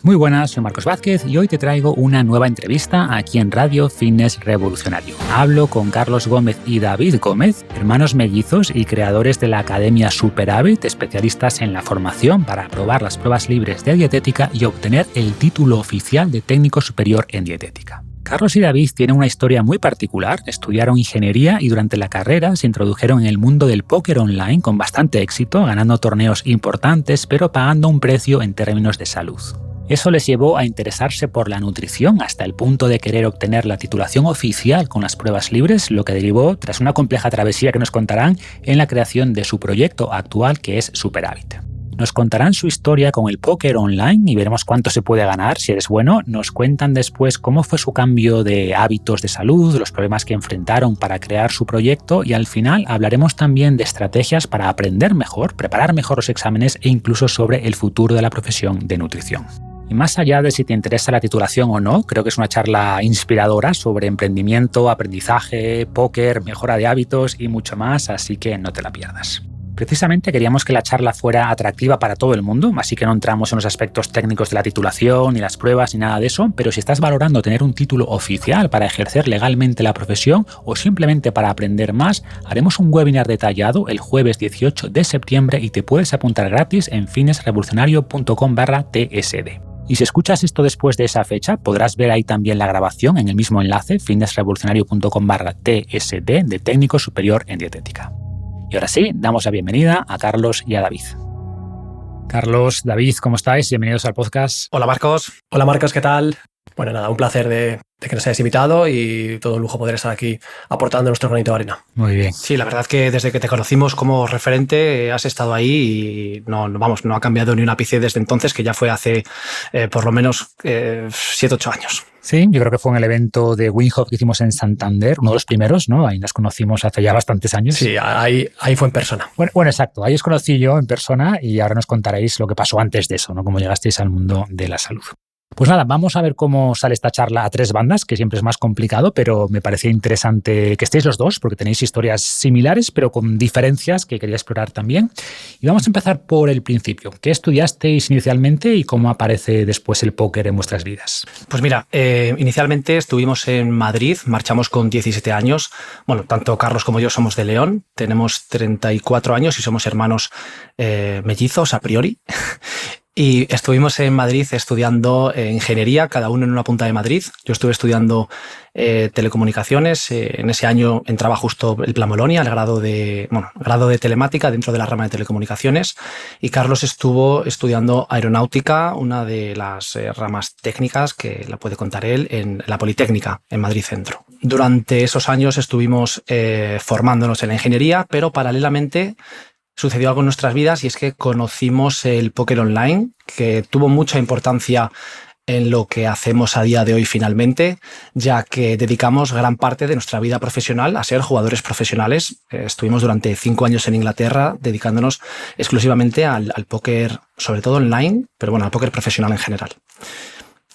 Muy buenas, soy Marcos Vázquez y hoy te traigo una nueva entrevista aquí en Radio Fitness Revolucionario. Hablo con Carlos Gómez y David Gómez, hermanos mellizos y creadores de la Academia Superávit, especialistas en la formación para aprobar las pruebas libres de dietética y obtener el título oficial de técnico superior en dietética. Carlos y David tienen una historia muy particular, estudiaron ingeniería y durante la carrera se introdujeron en el mundo del póker online con bastante éxito, ganando torneos importantes pero pagando un precio en términos de salud. Eso les llevó a interesarse por la nutrición hasta el punto de querer obtener la titulación oficial con las pruebas libres, lo que derivó, tras una compleja travesía que nos contarán, en la creación de su proyecto actual que es Superávit. Nos contarán su historia con el póker online y veremos cuánto se puede ganar si eres bueno. Nos cuentan después cómo fue su cambio de hábitos de salud, los problemas que enfrentaron para crear su proyecto y al final hablaremos también de estrategias para aprender mejor, preparar mejor los exámenes e incluso sobre el futuro de la profesión de nutrición. Y más allá de si te interesa la titulación o no, creo que es una charla inspiradora sobre emprendimiento, aprendizaje, póker, mejora de hábitos y mucho más, así que no te la pierdas. Precisamente queríamos que la charla fuera atractiva para todo el mundo, así que no entramos en los aspectos técnicos de la titulación, ni las pruebas, ni nada de eso, pero si estás valorando tener un título oficial para ejercer legalmente la profesión o simplemente para aprender más, haremos un webinar detallado el jueves 18 de septiembre y te puedes apuntar gratis en fitnessrevolucionario.com/tsd. Y si escuchas esto después de esa fecha, podrás ver ahí también la grabación en el mismo enlace, fitnessrevolucionario.com/tsd, de técnico superior en dietética. Y ahora sí, damos la bienvenida a Carlos y a David. Carlos, David, ¿cómo estáis? Bienvenidos al podcast. Hola Marcos. Hola Marcos, ¿qué tal? Bueno, nada, un placer de que nos hayas invitado y todo un lujo poder estar aquí aportando nuestro granito de arena. Muy bien. Sí, la verdad que desde que te conocimos como referente has estado ahí y no ha cambiado ni un ápice desde entonces, que ya fue hace por lo menos 7-8 años. Sí, yo creo que fue en el evento de Winhof que hicimos en Santander, uno de los primeros, ¿no? Ahí nos conocimos hace ya bastantes años. Sí, ahí fue en persona. Bueno, exacto. Ahí os conocí yo en persona y ahora nos contaréis lo que pasó antes de eso, ¿no? Cómo llegasteis al mundo de la salud. Pues nada, vamos a ver cómo sale esta charla a tres bandas, que siempre es más complicado, pero me parecía interesante que estéis los dos, porque tenéis historias similares, pero con diferencias que quería explorar también. Y vamos a empezar por el principio. ¿Qué estudiasteis inicialmente y cómo aparece después el póker en vuestras vidas? Pues mira, inicialmente estuvimos en Madrid, marchamos con 17 años. Bueno, tanto Carlos como yo somos de León, tenemos 34 años y somos hermanos mellizos a priori. Y estuvimos en Madrid estudiando ingeniería, cada uno en una punta de Madrid. Yo estuve estudiando telecomunicaciones. En ese año entraba justo el Plan Bolonia, el grado de telemática dentro de la rama de telecomunicaciones. Y Carlos estuvo estudiando aeronáutica, una de las ramas técnicas que la puede contar él, en la Politécnica, en Madrid Centro. Durante esos años estuvimos formándonos en la ingeniería, pero paralelamente sucedió algo en nuestras vidas y es que conocimos el póker online, que tuvo mucha importancia en lo que hacemos a día de hoy finalmente, ya que dedicamos gran parte de nuestra vida profesional a ser jugadores profesionales. Estuvimos durante 5 años en Inglaterra dedicándonos exclusivamente al póker, sobre todo online, pero bueno, al póker profesional en general.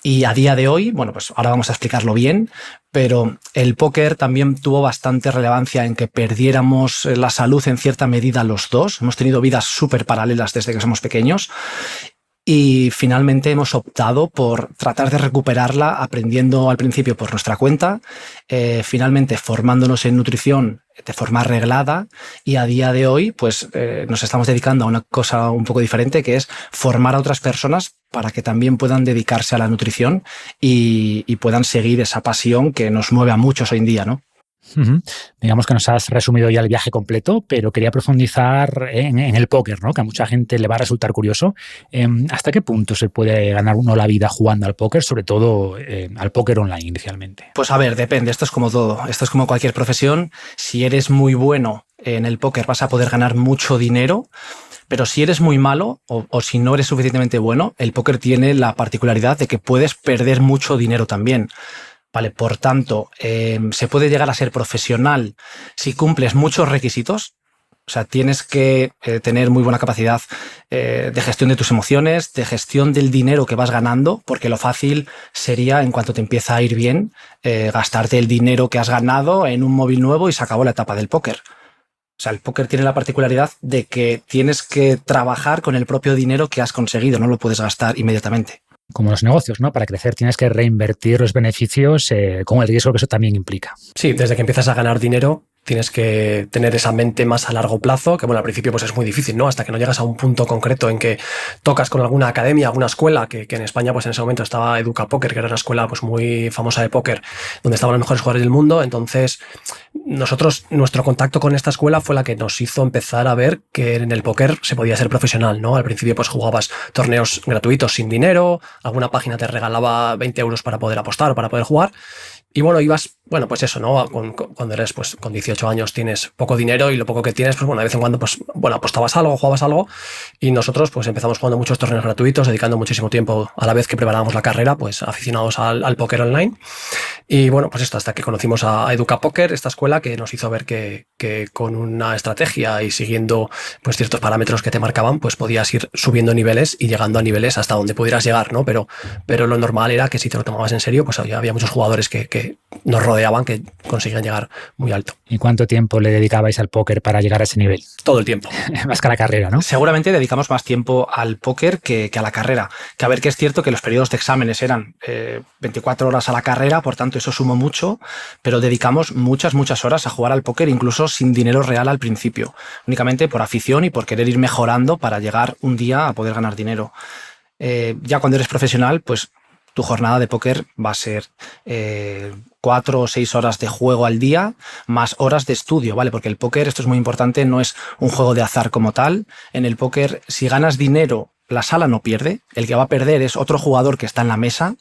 Y a día de hoy, bueno, pues ahora vamos a explicarlo bien, pero el póker también tuvo bastante relevancia en que perdiéramos la salud en cierta medida los dos. Hemos tenido vidas súper paralelas desde que somos pequeños y finalmente hemos optado por tratar de recuperarla aprendiendo al principio por nuestra cuenta, finalmente formándonos en nutrición de forma reglada y a día de hoy pues nos estamos dedicando a una cosa un poco diferente, que es formar a otras personas para que también puedan dedicarse a la nutrición y puedan seguir esa pasión que nos mueve a muchos hoy en día, ¿no? Digamos que nos has resumido ya el viaje completo, pero quería profundizar en el póker, ¿no? Que a mucha gente le va a resultar curioso. ¿Hasta qué punto se puede ganar uno la vida jugando al póker, sobre todo al póker online inicialmente? Pues a ver, depende. Esto es como todo. Esto es como cualquier profesión. Si eres muy bueno en el póker vas a poder ganar mucho dinero, pero si eres muy malo o si no eres suficientemente bueno, el póker tiene la particularidad de que puedes perder mucho dinero también. Vale, por tanto, se puede llegar a ser profesional si cumples muchos requisitos. O sea, tienes que tener muy buena capacidad de gestión de tus emociones, de gestión del dinero que vas ganando, porque lo fácil sería, en cuanto te empieza a ir bien, gastarte el dinero que has ganado en un móvil nuevo y se acabó la etapa del póker. O sea, el póker tiene la particularidad de que tienes que trabajar con el propio dinero que has conseguido, no lo puedes gastar inmediatamente. Como los negocios, ¿no? Para crecer tienes que reinvertir los beneficios con el riesgo que eso también implica. Sí, desde que empiezas a ganar dinero tienes que tener esa mente más a largo plazo, que bueno, al principio pues es muy difícil, ¿no? Hasta que no llegas a un punto concreto en que tocas con alguna academia, alguna escuela, que en España pues en ese momento estaba Educa Póquer, que era una escuela pues muy famosa de póquer, donde estaban los mejores jugadores del mundo. Entonces nuestro contacto con esta escuela fue la que nos hizo empezar a ver que en el póquer se podía ser profesional, ¿no? Al principio pues jugabas torneos gratuitos sin dinero, alguna página te regalaba 20 euros para poder apostar o para poder jugar. Y bueno, ibas, bueno, pues eso, ¿no? Cuando eres, pues con 18 años tienes poco dinero y lo poco que tienes, pues bueno, de vez en cuando, pues bueno, apostabas algo, jugabas algo. Y nosotros, pues empezamos jugando muchos torneos gratuitos, dedicando muchísimo tiempo a la vez que preparábamos la carrera, pues aficionados al póquer online. Y bueno, pues esto, hasta que conocimos a Educa Póquer, esta escuela que nos hizo ver que con una estrategia y siguiendo pues ciertos parámetros que te marcaban, pues podías ir subiendo niveles y llegando a niveles hasta donde pudieras llegar, ¿no? Pero lo normal era que si te lo tomabas en serio, pues había muchos jugadores que nos rodeaban que conseguían llegar muy alto. ¿Y cuánto tiempo le dedicabais al póquer para llegar a ese nivel? Todo el tiempo. Más que a la carrera, ¿no? Seguramente dedicamos más tiempo al póquer que a la carrera. Que a ver, que es cierto que los periodos de exámenes eran 24 horas a la carrera, por tanto eso sumó mucho, pero dedicamos muchas horas a jugar al póquer, incluso sin dinero real al principio, únicamente por afición y por querer ir mejorando para llegar un día a poder ganar dinero. Ya cuando eres profesional, pues tu jornada de póquer va a ser 4 o 6 horas de juego al día, más horas de estudio, ¿vale? Porque el póquer, esto es muy importante, no es un juego de azar como tal. En el póquer, si ganas dinero, la sala no pierde. El que va a perder es otro jugador que está en la mesa.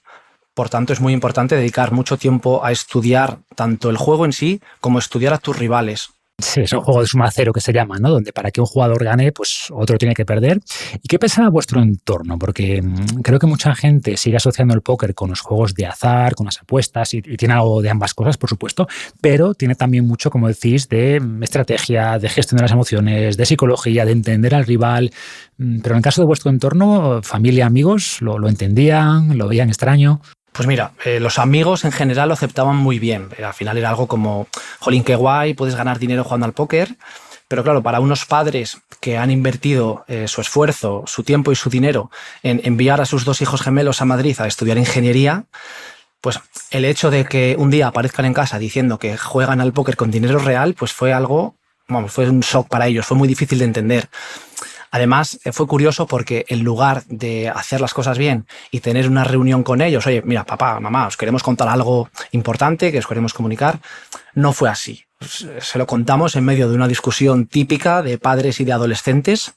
Por tanto, es muy importante dedicar mucho tiempo a estudiar tanto el juego en sí como estudiar a tus rivales. Sí, es un juego de suma cero que se llama, ¿no? Donde para que un jugador gane, pues otro tiene que perder. ¿Y qué pensaba vuestro entorno? Porque creo que mucha gente sigue asociando el póquer con los juegos de azar, con las apuestas, y tiene algo de ambas cosas, por supuesto, pero tiene también mucho, como decís, de estrategia, de gestión de las emociones, de psicología, de entender al rival. Pero en el caso de vuestro entorno, familia, amigos, ¿lo entendían? ¿Lo veían extraño? Pues mira, los amigos en general lo aceptaban muy bien. Al final era algo como, jolín, qué guay, puedes ganar dinero jugando al póquer. Pero claro, para unos padres que han invertido su esfuerzo, su tiempo y su dinero en enviar a sus 2 hijos gemelos a Madrid a estudiar ingeniería, pues el hecho de que un día aparezcan en casa diciendo que juegan al póquer con dinero real, pues fue algo, fue un shock para ellos, fue muy difícil de entender. Además, fue curioso porque en lugar de hacer las cosas bien y tener una reunión con ellos, oye, mira, papá, mamá, os queremos contar algo importante que os queremos comunicar, no fue así. Se lo contamos en medio de una discusión típica de padres y de adolescentes,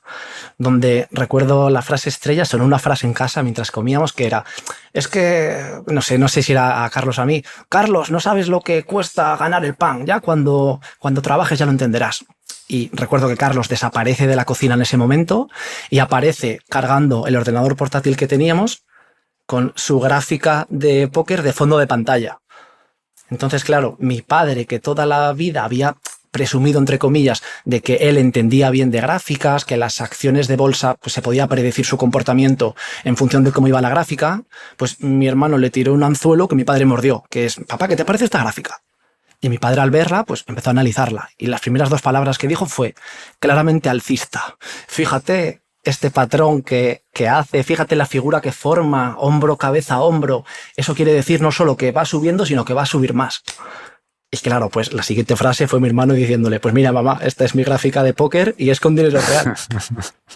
donde recuerdo la frase estrella, sonó una frase en casa mientras comíamos que era, es que, no sé si era a Carlos o a mí, Carlos, no sabes lo que cuesta ganar el pan, ya cuando trabajes ya lo entenderás. Y recuerdo que Carlos desaparece de la cocina en ese momento y aparece cargando el ordenador portátil que teníamos con su gráfica de póquer de fondo de pantalla. Entonces, claro, mi padre, que toda la vida había presumido, entre comillas, de que él entendía bien de gráficas, que las acciones de bolsa pues, se podía predecir su comportamiento en función de cómo iba la gráfica, pues mi hermano le tiró un anzuelo que mi padre mordió, que es, papá, ¿qué te parece esta gráfica? Y mi padre al verla, pues empezó a analizarla. Y las primeras 2 palabras que dijo fue claramente alcista. Fíjate este patrón que hace, fíjate la figura que forma, hombro, cabeza, hombro. Eso quiere decir no solo que va subiendo, sino que va a subir más. Y claro, pues la siguiente frase fue mi hermano diciéndole, pues mira, mamá, esta es mi gráfica de póquer y es con dinero real.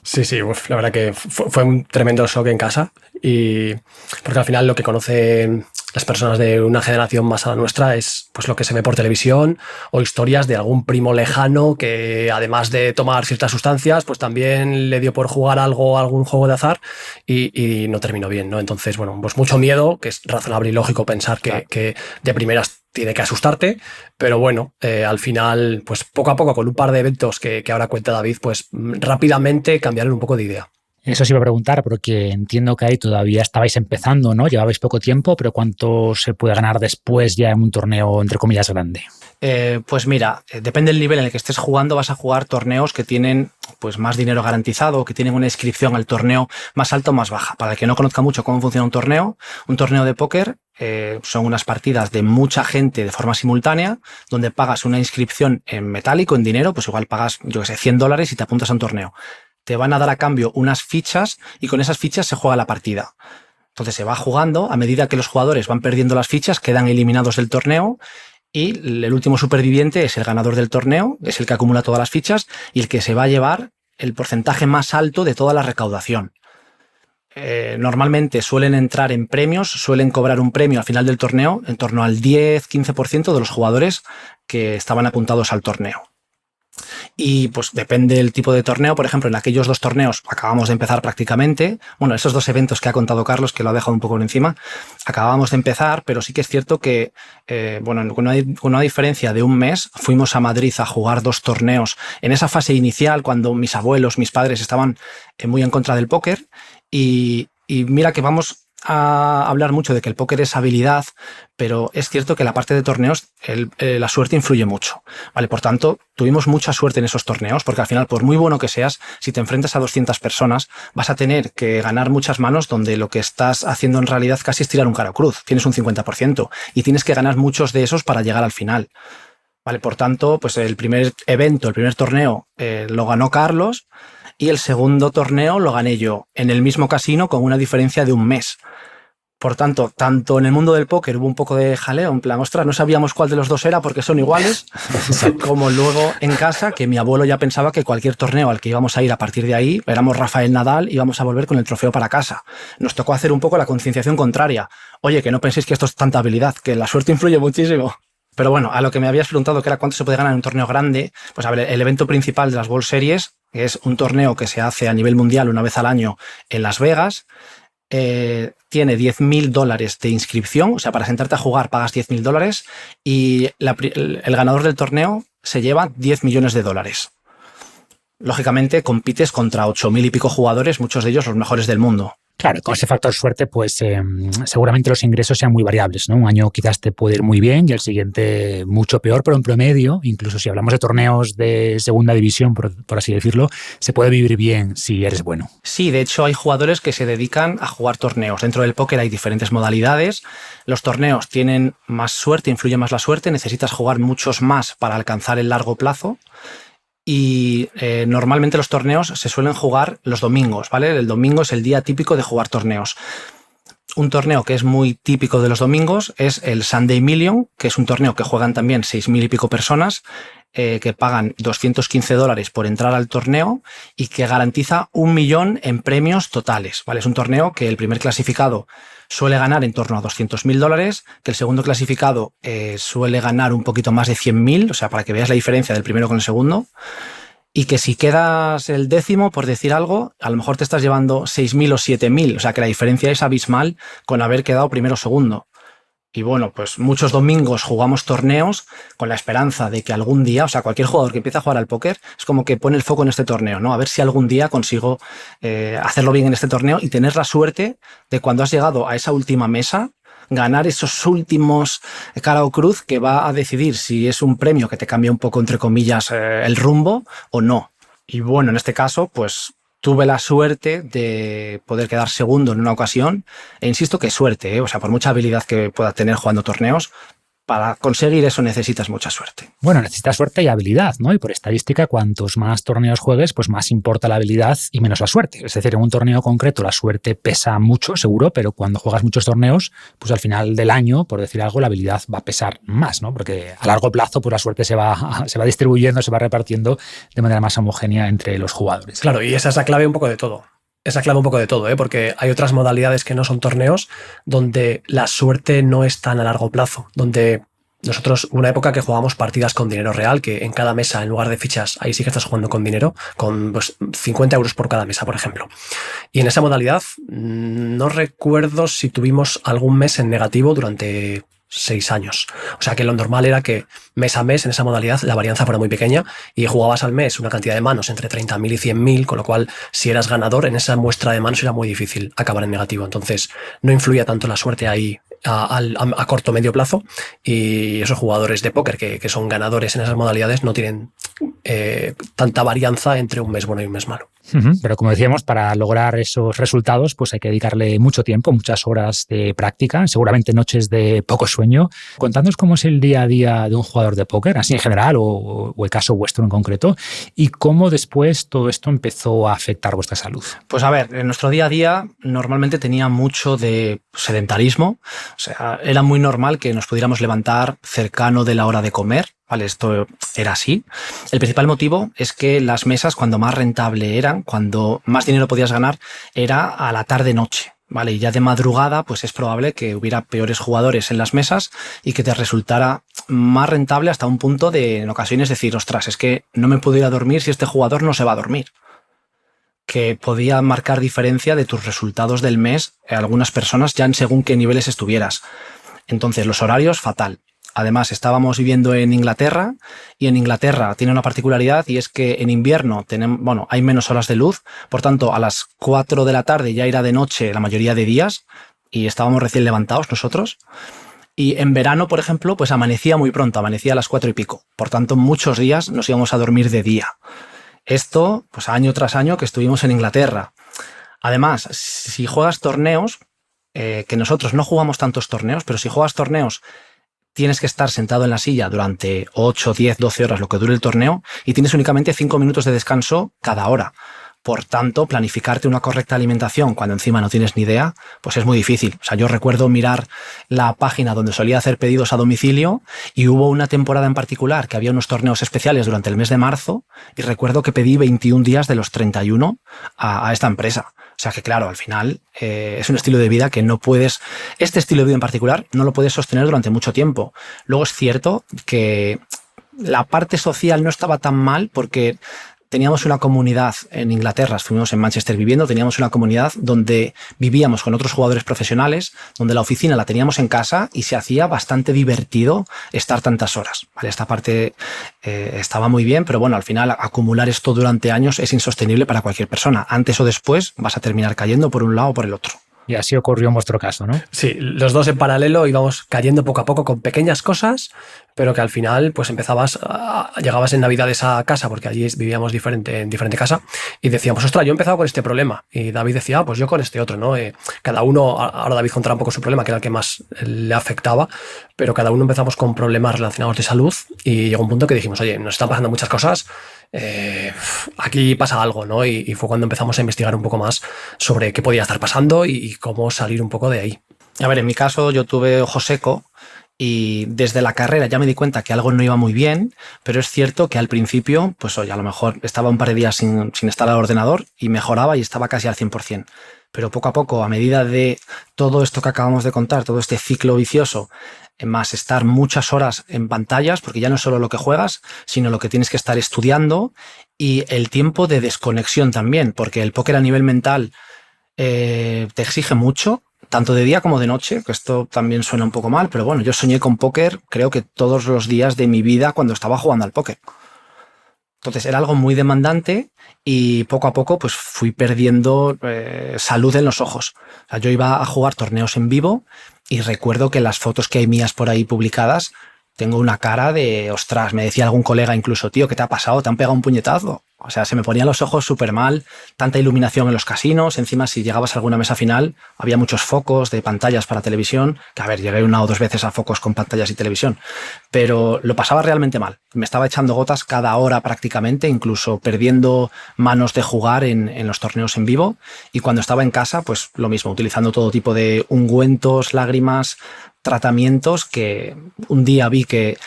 Sí, la verdad que fue un tremendo shock en casa. Y porque al final lo que conocen las personas de una generación más a la nuestra es pues lo que se ve por televisión o historias de algún primo lejano que además de tomar ciertas sustancias pues también le dio por jugar algún juego de azar y no terminó bien, ¿no? Entonces, bueno, pues mucho miedo, que es razonable y lógico pensar que de primeras tiene que asustarte, pero bueno, al final, pues poco a poco con un par de eventos que ahora cuenta David, pues rápidamente cambiaron un poco de idea. Eso os iba a preguntar, porque entiendo que ahí todavía estabais empezando, ¿no? Llevabais poco tiempo, pero ¿cuánto se puede ganar después ya en un torneo, entre comillas, grande? Pues mira, depende del nivel en el que estés jugando, vas a jugar torneos que tienen pues más dinero garantizado, que tienen una inscripción al torneo más alta o más baja. Para el que no conozca mucho cómo funciona un torneo de póquer son unas partidas de mucha gente de forma simultánea, donde pagas una inscripción en metálico, en dinero, pues igual pagas, yo qué sé, $100 y te apuntas a un torneo. Te van a dar a cambio unas fichas y con esas fichas se juega la partida. Entonces se va jugando, a medida que los jugadores van perdiendo las fichas, quedan eliminados del torneo y el último superviviente es el ganador del torneo, es el que acumula todas las fichas y el que se va a llevar el porcentaje más alto de toda la recaudación. Normalmente suelen entrar en premios, suelen cobrar un premio al final del torneo en torno al 10-15% de los jugadores que estaban apuntados al torneo. Y pues depende del tipo de torneo. Por ejemplo, en aquellos 2 torneos acabamos de empezar prácticamente. Bueno, esos 2 eventos que ha contado Carlos, que lo ha dejado un poco por encima, acabamos de empezar, pero sí que es cierto que, con una diferencia de un mes, fuimos a Madrid a jugar 2 torneos en esa fase inicial, cuando mis abuelos, mis padres estaban muy en contra del póker. Y mira que vamos a hablar mucho de que el póker es habilidad, pero es cierto que la parte de torneos la suerte influye mucho, ¿vale? Por tanto, tuvimos mucha suerte en esos torneos, porque al final, por muy bueno que seas, si te enfrentas a 200 personas, vas a tener que ganar muchas manos donde lo que estás haciendo en realidad casi es tirar un cara o cruz, tienes un 50% y tienes que ganar muchos de esos para llegar al final, ¿vale? Por tanto, pues el primer evento, el primer torneo lo ganó Carlos y el segundo torneo lo gané yo en el mismo casino con una diferencia de un mes. Por tanto, tanto en el mundo del póker hubo un poco de jaleo, en plan, ostras, no sabíamos cuál de los 2 era porque son iguales, como luego en casa, que mi abuelo ya pensaba que cualquier torneo al que íbamos a ir a partir de ahí, éramos Rafael Nadal y íbamos a volver con el trofeo para casa. Nos tocó hacer un poco la concienciación contraria. Oye, que no penséis que esto es tanta habilidad, que la suerte influye muchísimo. Pero bueno, a lo que me habías preguntado, que era cuánto se puede ganar en un torneo grande, pues a ver, el evento principal de las World Series, que es un torneo que se hace a nivel mundial una vez al año en Las Vegas, tiene $10.000 de inscripción, o sea, para sentarte a jugar pagas $10.000 y el ganador del torneo se lleva $10 millones. Lógicamente compites contra 8.000 y pico jugadores, muchos de ellos los mejores del mundo. Claro, con ese factor suerte, pues seguramente los ingresos sean muy variables, ¿no? Un año quizás te puede ir muy bien y el siguiente mucho peor, pero en promedio, incluso si hablamos de torneos de segunda división, por así decirlo, se puede vivir bien si eres bueno. Sí, de hecho hay jugadores que se dedican a jugar torneos. Dentro del póker hay diferentes modalidades. Los torneos tienen más suerte, influye más la suerte, necesitas jugar muchos más para alcanzar el largo plazo. Y normalmente los torneos se suelen jugar los domingos, ¿vale? El domingo es el día típico de jugar torneos. Un torneo que es muy típico de los domingos es el Sunday Million, que es un torneo que juegan también 6.000 y pico personas, que pagan $215 por entrar al torneo y que garantiza 1 millón en premios totales, ¿vale? Es un torneo que el primer clasificado suele ganar en torno a $200.000, que el segundo clasificado suele ganar un poquito más de 100.000, o sea, para que veas la diferencia del primero con el segundo, y que si quedas el décimo, por decir algo, a lo mejor te estás llevando 6.000 o 7.000, o sea, que la diferencia es abismal con haber quedado primero o segundo. Y bueno, pues muchos domingos jugamos torneos con la esperanza de que algún día, o sea, cualquier jugador que empieza a jugar al póker es como que pone el foco en este torneo, ¿no? A ver si algún día consigo hacerlo bien en este torneo y tener la suerte de cuando has llegado a esa última mesa, ganar esos últimos cara o cruz que va a decidir si es un premio que te cambia un poco, entre comillas, el rumbo o no. Y bueno, en este caso, pues tuve la suerte de poder quedar segundo en una ocasión, e insisto que suerte, ¿eh? O sea, por mucha habilidad que pueda tener jugando torneos, para conseguir eso necesitas mucha suerte. Bueno, necesitas suerte y habilidad, ¿no? Y por estadística, cuantos más torneos juegues, pues más importa la habilidad y menos la suerte. Es decir, en un torneo concreto la suerte pesa mucho, seguro, pero cuando juegas muchos torneos, pues al final del año, por decir algo, la habilidad va a pesar más, ¿no? Porque a largo plazo, pues la suerte se va distribuyendo, se va repartiendo de manera más homogénea entre los jugadores. Claro, y esa es la clave un poco de todo. Porque hay otras modalidades que no son torneos donde la suerte no es tan a largo plazo, donde nosotros, una época que jugábamos partidas con dinero real, que en cada mesa, en lugar de fichas, ahí sí que estás jugando con dinero, con pues, 50 euros por cada mesa, por ejemplo. Y en esa modalidad no recuerdo si tuvimos algún mes en negativo durante 6 años. O sea que lo normal era que mes a mes en esa modalidad la varianza fuera muy pequeña y jugabas al mes una cantidad de manos entre 30.000 y 100.000, con lo cual si eras ganador en esa muestra de manos era muy difícil acabar en negativo. Entonces no influía tanto la suerte ahí a corto o medio plazo, y esos jugadores de póker que son ganadores en esas modalidades no tienen tanta varianza entre un mes bueno y un mes malo. Pero como decíamos, para lograr esos resultados pues hay que dedicarle mucho tiempo, muchas horas de práctica, seguramente noches de poco sueño. Contadnos cómo es el día a día de un jugador de póker, así en general o el caso vuestro en concreto, y cómo después todo esto empezó a afectar vuestra salud. Pues a ver, en nuestro día a día normalmente tenía mucho de sedentarismo, o sea, era muy normal que nos pudiéramos levantar cercano de la hora de comer. Vale, esto era así. El principal motivo es que las mesas, cuando más rentable eran, cuando más dinero podías ganar, era a la tarde-noche. Vale, y ya de madrugada, pues es probable que hubiera peores jugadores en las mesas y que te resultara más rentable hasta un punto de, en ocasiones, decir, ostras, es que no me puedo ir a dormir si este jugador no se va a dormir. Que podía marcar diferencia de tus resultados del mes a algunas personas ya en según qué niveles estuvieras. Entonces, los horarios, fatal. Además, estábamos viviendo en Inglaterra y en Inglaterra tiene una particularidad y es que en invierno hay menos horas de luz, por tanto a las 4 de la tarde ya era de noche la mayoría de días y estábamos recién levantados nosotros. Y en verano, por ejemplo, pues amanecía muy pronto, amanecía a las 4 y pico. Por tanto, muchos días nos íbamos a dormir de día. Esto, pues año tras año que estuvimos en Inglaterra. Además, si juegas torneos, que nosotros no jugamos tantos torneos, pero si juegas torneos tienes que estar sentado en la silla durante 8, 10, 12 horas, lo que dure el torneo, y tienes únicamente 5 minutos de descanso cada hora. Por tanto, planificarte una correcta alimentación cuando encima no tienes ni idea, pues es muy difícil. O sea, yo recuerdo mirar la página donde solía hacer pedidos a domicilio y hubo una temporada en particular que había unos torneos especiales durante el mes de marzo y recuerdo que pedí 21 días de los 31 a esta empresa. O sea que, claro, al final es un estilo de vida que no puedes... Este estilo de vida en particular no lo puedes sostener durante mucho tiempo. Luego es cierto que la parte social no estaba tan mal porque teníamos una comunidad en Inglaterra, estuvimos en Manchester viviendo, teníamos una comunidad donde vivíamos con otros jugadores profesionales, donde la oficina la teníamos en casa y se hacía bastante divertido estar tantas horas. ¿Vale? Esta parte estaba muy bien, pero bueno, al final acumular esto durante años es insostenible para cualquier persona. Antes o después vas a terminar cayendo por un lado o por el otro. Y así ocurrió en vuestro caso, ¿no? Sí, los dos en paralelo íbamos cayendo poco a poco con pequeñas cosas, pero que al final pues llegabas en Navidades a casa, porque allí vivíamos en diferente casa, y decíamos, ostras, yo he empezado con este problema, y David decía, pues yo con este otro, ¿no? Cada uno, ahora David contará un poco su problema, que era el que más le afectaba, pero cada uno empezamos con problemas relacionados de salud, y llegó un punto que dijimos, oye, nos están pasando muchas cosas, aquí pasa algo, ¿no? Y fue cuando empezamos a investigar un poco más sobre qué podía estar pasando y cómo salir un poco de ahí. A ver, en mi caso yo tuve ojo seco y desde la carrera ya me di cuenta que algo no iba muy bien, pero es cierto que al principio, pues oye, a lo mejor estaba un par de días sin estar al ordenador y mejoraba y estaba casi al 100%. Pero poco a poco, a medida de todo esto que acabamos de contar, todo este ciclo vicioso, más estar muchas horas en pantallas, porque ya no es solo lo que juegas, sino lo que tienes que estar estudiando y el tiempo de desconexión también, porque el póker a nivel mental te exige mucho, tanto de día como de noche, que esto también suena un poco mal, pero bueno, yo soñé con póker creo que todos los días de mi vida cuando estaba jugando al póker. Entonces era algo muy demandante y poco a poco pues fui perdiendo salud en los ojos. O sea, yo iba a jugar torneos en vivo y recuerdo que las fotos que hay mías por ahí publicadas tengo una cara de, ostras, me decía algún colega incluso, tío, ¿qué te ha pasado? ¿Te han pegado un puñetazo? O sea, se me ponían los ojos súper mal, tanta iluminación en los casinos, encima si llegabas a alguna mesa final había muchos focos de pantallas para televisión, que a ver, llegué 1 o 2 veces a focos con pantallas y televisión, pero lo pasaba realmente mal, me estaba echando gotas cada hora prácticamente, incluso perdiendo manos de jugar en los torneos en vivo, y cuando estaba en casa, pues lo mismo, utilizando todo tipo de ungüentos, lágrimas, tratamientos, que un día vi que,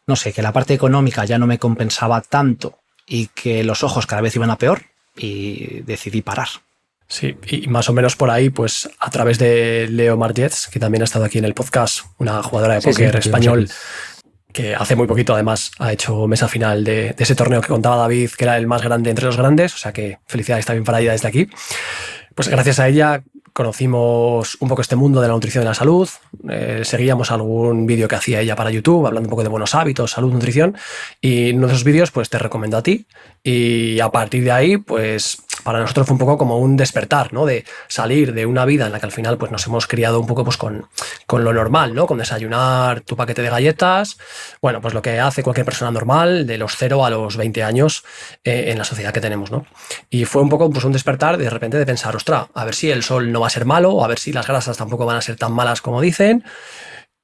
no sé, que la parte económica ya no me compensaba tanto y que los ojos cada vez iban a peor y decidí parar. Sí, y más o menos por ahí, pues a través de Leo Margets, que también ha estado aquí en el podcast, una jugadora de póker español, que hace muy poquito además ha hecho mesa final de ese torneo que contaba David, que era el más grande entre los grandes, o sea que felicidades también para ella desde aquí. Pues gracias a ella conocimos un poco este mundo de la nutrición y la salud, seguíamos algún vídeo que hacía ella para YouTube, hablando un poco de buenos hábitos, salud, nutrición, y en uno de esos vídeos pues te recomendó a ti, y a partir de ahí pues para nosotros fue un poco como un despertar, ¿no? De salir de una vida en la que al final pues nos hemos criado un poco pues con lo normal, ¿no? Con desayunar tu paquete de galletas, bueno, pues lo que hace cualquier persona normal de los 0 a los 20 años en la sociedad que tenemos, ¿no? Y fue un poco pues un despertar de repente de pensar, ostras, a ver si el sol no va a ser malo, a ver si las grasas tampoco van a ser tan malas como dicen.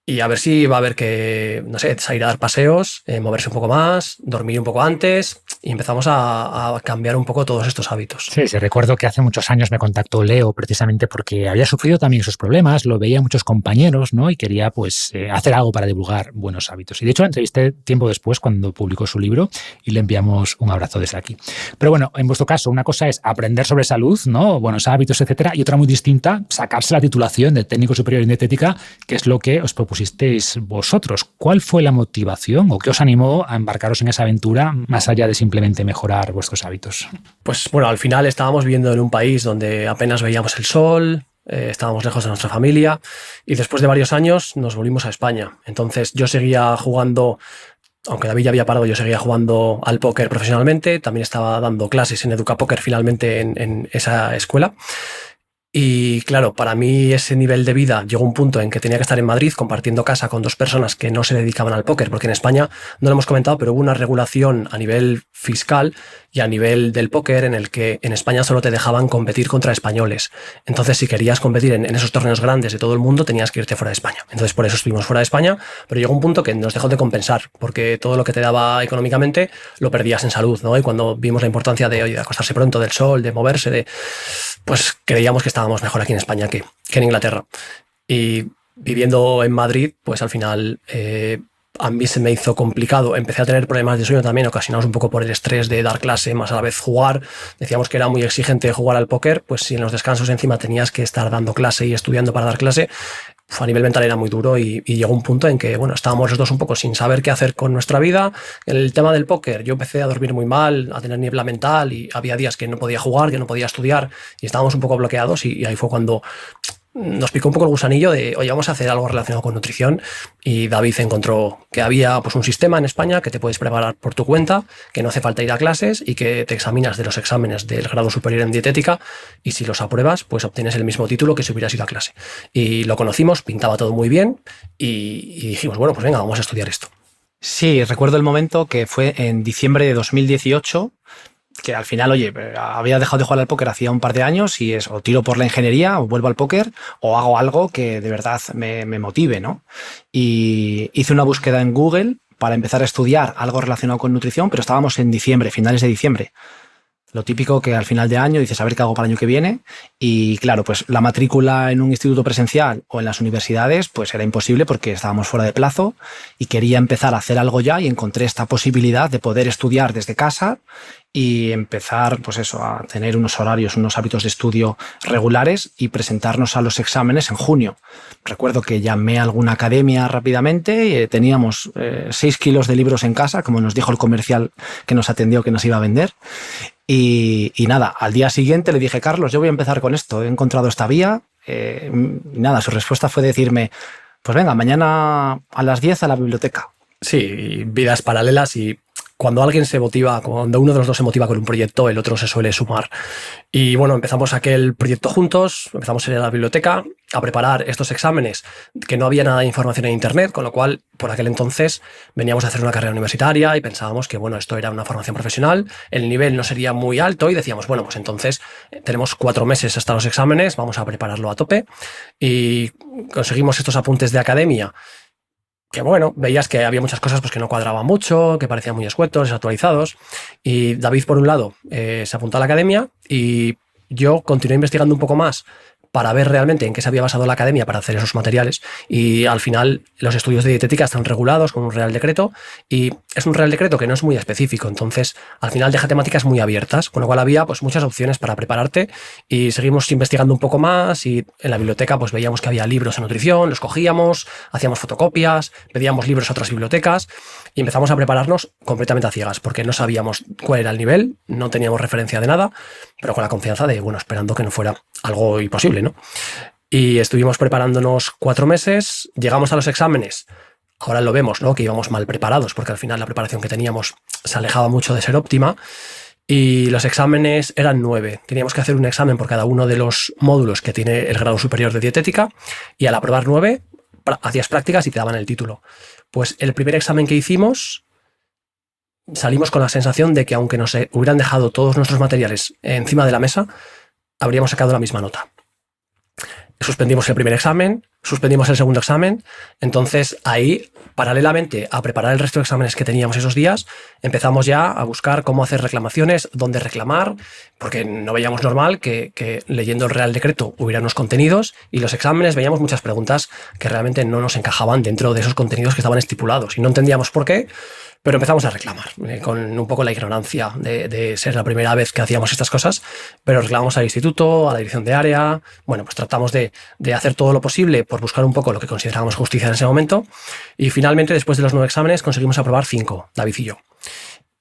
Y a ver si va a haber que, no sé, salir a dar paseos, moverse un poco más, dormir un poco antes y empezamos a cambiar un poco todos estos hábitos. Sí, recuerdo que hace muchos años me contactó Leo precisamente porque había sufrido también esos problemas, lo veía muchos compañeros, ¿no? Y quería pues hacer algo para divulgar buenos hábitos. Y de hecho la entrevisté tiempo después cuando publicó su libro y le enviamos un abrazo desde aquí. Pero bueno, en vuestro caso, una cosa es aprender sobre salud, ¿no? Buenos hábitos, etcétera, y otra muy distinta, sacarse la titulación de técnico superior en dietética, que es lo que os propusisteis vosotros. ¿Cuál fue la motivación o qué os animó a embarcaros en esa aventura más allá de simplemente mejorar vuestros hábitos? Pues bueno, al final estábamos viviendo en un país donde apenas veíamos el sol, estábamos lejos de nuestra familia y después de varios años nos volvimos a España. Entonces yo seguía jugando, aunque David ya había parado, yo seguía jugando al póker profesionalmente, también estaba dando clases en Educapóker finalmente en esa escuela. Y claro, para mí ese nivel de vida llegó a un punto en que tenía que estar en Madrid compartiendo casa con dos personas que no se dedicaban al póker, porque en España, no lo hemos comentado, pero hubo una regulación a nivel fiscal y a nivel del póker en el que en España solo te dejaban competir contra españoles. Entonces, si querías competir en esos torneos grandes de todo el mundo, tenías que irte fuera de España. Entonces, por eso estuvimos fuera de España, pero llegó un punto que nos dejó de compensar, porque todo lo que te daba económicamente lo perdías en salud, ¿no? Y cuando vimos la importancia de, oye, de acostarse pronto, del sol, de moverse, pues creíamos que estábamos mejor aquí en España que en Inglaterra. Y viviendo en Madrid, pues al final a mí se me hizo complicado. Empecé a tener problemas de sueño también, ocasionados un poco por el estrés de dar clase, más a la vez jugar. Decíamos que era muy exigente jugar al póker, pues si en los descansos encima tenías que estar dando clase y estudiando para dar clase, a nivel mental era muy duro y llegó un punto en que, bueno, estábamos los dos un poco sin saber qué hacer con nuestra vida. El tema del póker, yo empecé a dormir muy mal, a tener niebla mental y había días que no podía jugar, que no podía estudiar y estábamos un poco bloqueados y ahí fue cuando nos picó un poco el gusanillo de, oye, vamos a hacer algo relacionado con nutrición y David encontró que había pues un sistema en España que te puedes preparar por tu cuenta, que no hace falta ir a clases y que te examinas de los exámenes del grado superior en dietética y si los apruebas pues obtienes el mismo título que si hubieras ido a clase. Y lo conocimos, pintaba todo muy bien y dijimos, bueno, pues venga, vamos a estudiar esto. Sí, recuerdo el momento que fue en diciembre de 2018, que al final, oye, había dejado de jugar al póker hacía un par de años y es o tiro por la ingeniería o vuelvo al póker o hago algo que de verdad me motive, ¿no? Y hice una búsqueda en Google para empezar a estudiar algo relacionado con nutrición, pero estábamos en diciembre, finales de diciembre. Lo típico que al final de año dices a ver qué hago para el año que viene y claro, pues la matrícula en un instituto presencial o en las universidades pues era imposible porque estábamos fuera de plazo y quería empezar a hacer algo ya y encontré esta posibilidad de poder estudiar desde casa y empezar pues eso, a tener unos horarios, unos hábitos de estudio regulares y presentarnos a los exámenes en junio. Recuerdo que llamé a alguna academia rápidamente y teníamos 6 kilos de libros en casa, como nos dijo el comercial que nos atendió que nos iba a vender. Y nada, al día siguiente le dije, Carlos, yo voy a empezar con esto, he encontrado esta vía. Y nada, su respuesta fue decirme, pues venga, mañana a las 10 a la biblioteca. Sí, vidas paralelas y cuando alguien se motiva, cuando uno de los dos se motiva con un proyecto, el otro se suele sumar. Y bueno, empezamos aquel proyecto juntos, empezamos a ir a la biblioteca a preparar estos exámenes, que no había nada de información en internet, con lo cual por aquel entonces veníamos a hacer una carrera universitaria y pensábamos que bueno, esto era una formación profesional, el nivel no sería muy alto y decíamos, bueno, pues entonces tenemos 4 meses hasta los exámenes, vamos a prepararlo a tope y conseguimos estos apuntes de academia que bueno, veías que había muchas cosas pues, que no cuadraban mucho, que parecían muy escuetos, desactualizados. Y David, por un lado, se apuntó a la academia y yo continué investigando un poco más para ver realmente en qué se había basado la academia para hacer esos materiales y al final los estudios de dietética están regulados con un Real Decreto y es un Real Decreto que no es muy específico, entonces al final deja temáticas muy abiertas, con lo cual había pues muchas opciones para prepararte y seguimos investigando un poco más y en la biblioteca pues veíamos que había libros de nutrición, los cogíamos, hacíamos fotocopias, pedíamos libros a otras bibliotecas y empezamos a prepararnos completamente a ciegas porque no sabíamos cuál era el nivel, no teníamos referencia de nada, pero con la confianza de, bueno, esperando que no fuera algo imposible, ¿no? Y estuvimos preparándonos 4 meses, llegamos a los exámenes, ahora lo vemos, ¿no? Que íbamos mal preparados porque al final la preparación que teníamos se alejaba mucho de ser óptima y los exámenes eran 9. Teníamos que hacer un examen por cada uno de los módulos que tiene el grado superior de dietética y al aprobar 9 hacías prácticas y te daban el título. Pues el primer examen que hicimos salimos con la sensación de que aunque nos hubieran dejado todos nuestros materiales encima de la mesa, habríamos sacado la misma nota. Suspendimos el primer examen, suspendimos el segundo examen, entonces ahí, paralelamente a preparar el resto de exámenes que teníamos esos días, empezamos ya a buscar cómo hacer reclamaciones, dónde reclamar, porque no veíamos normal que leyendo el Real Decreto hubiera unos contenidos y los exámenes veíamos muchas preguntas que realmente no nos encajaban dentro de esos contenidos que estaban estipulados y no entendíamos por qué. Pero empezamos a reclamar, con un poco la ignorancia de ser la primera vez que hacíamos estas cosas, pero reclamamos al instituto, a la dirección de área. Bueno, pues tratamos de hacer todo lo posible por buscar un poco lo que considerábamos justicia en ese momento. Y finalmente, después de los 9 exámenes, conseguimos aprobar 5, David y yo.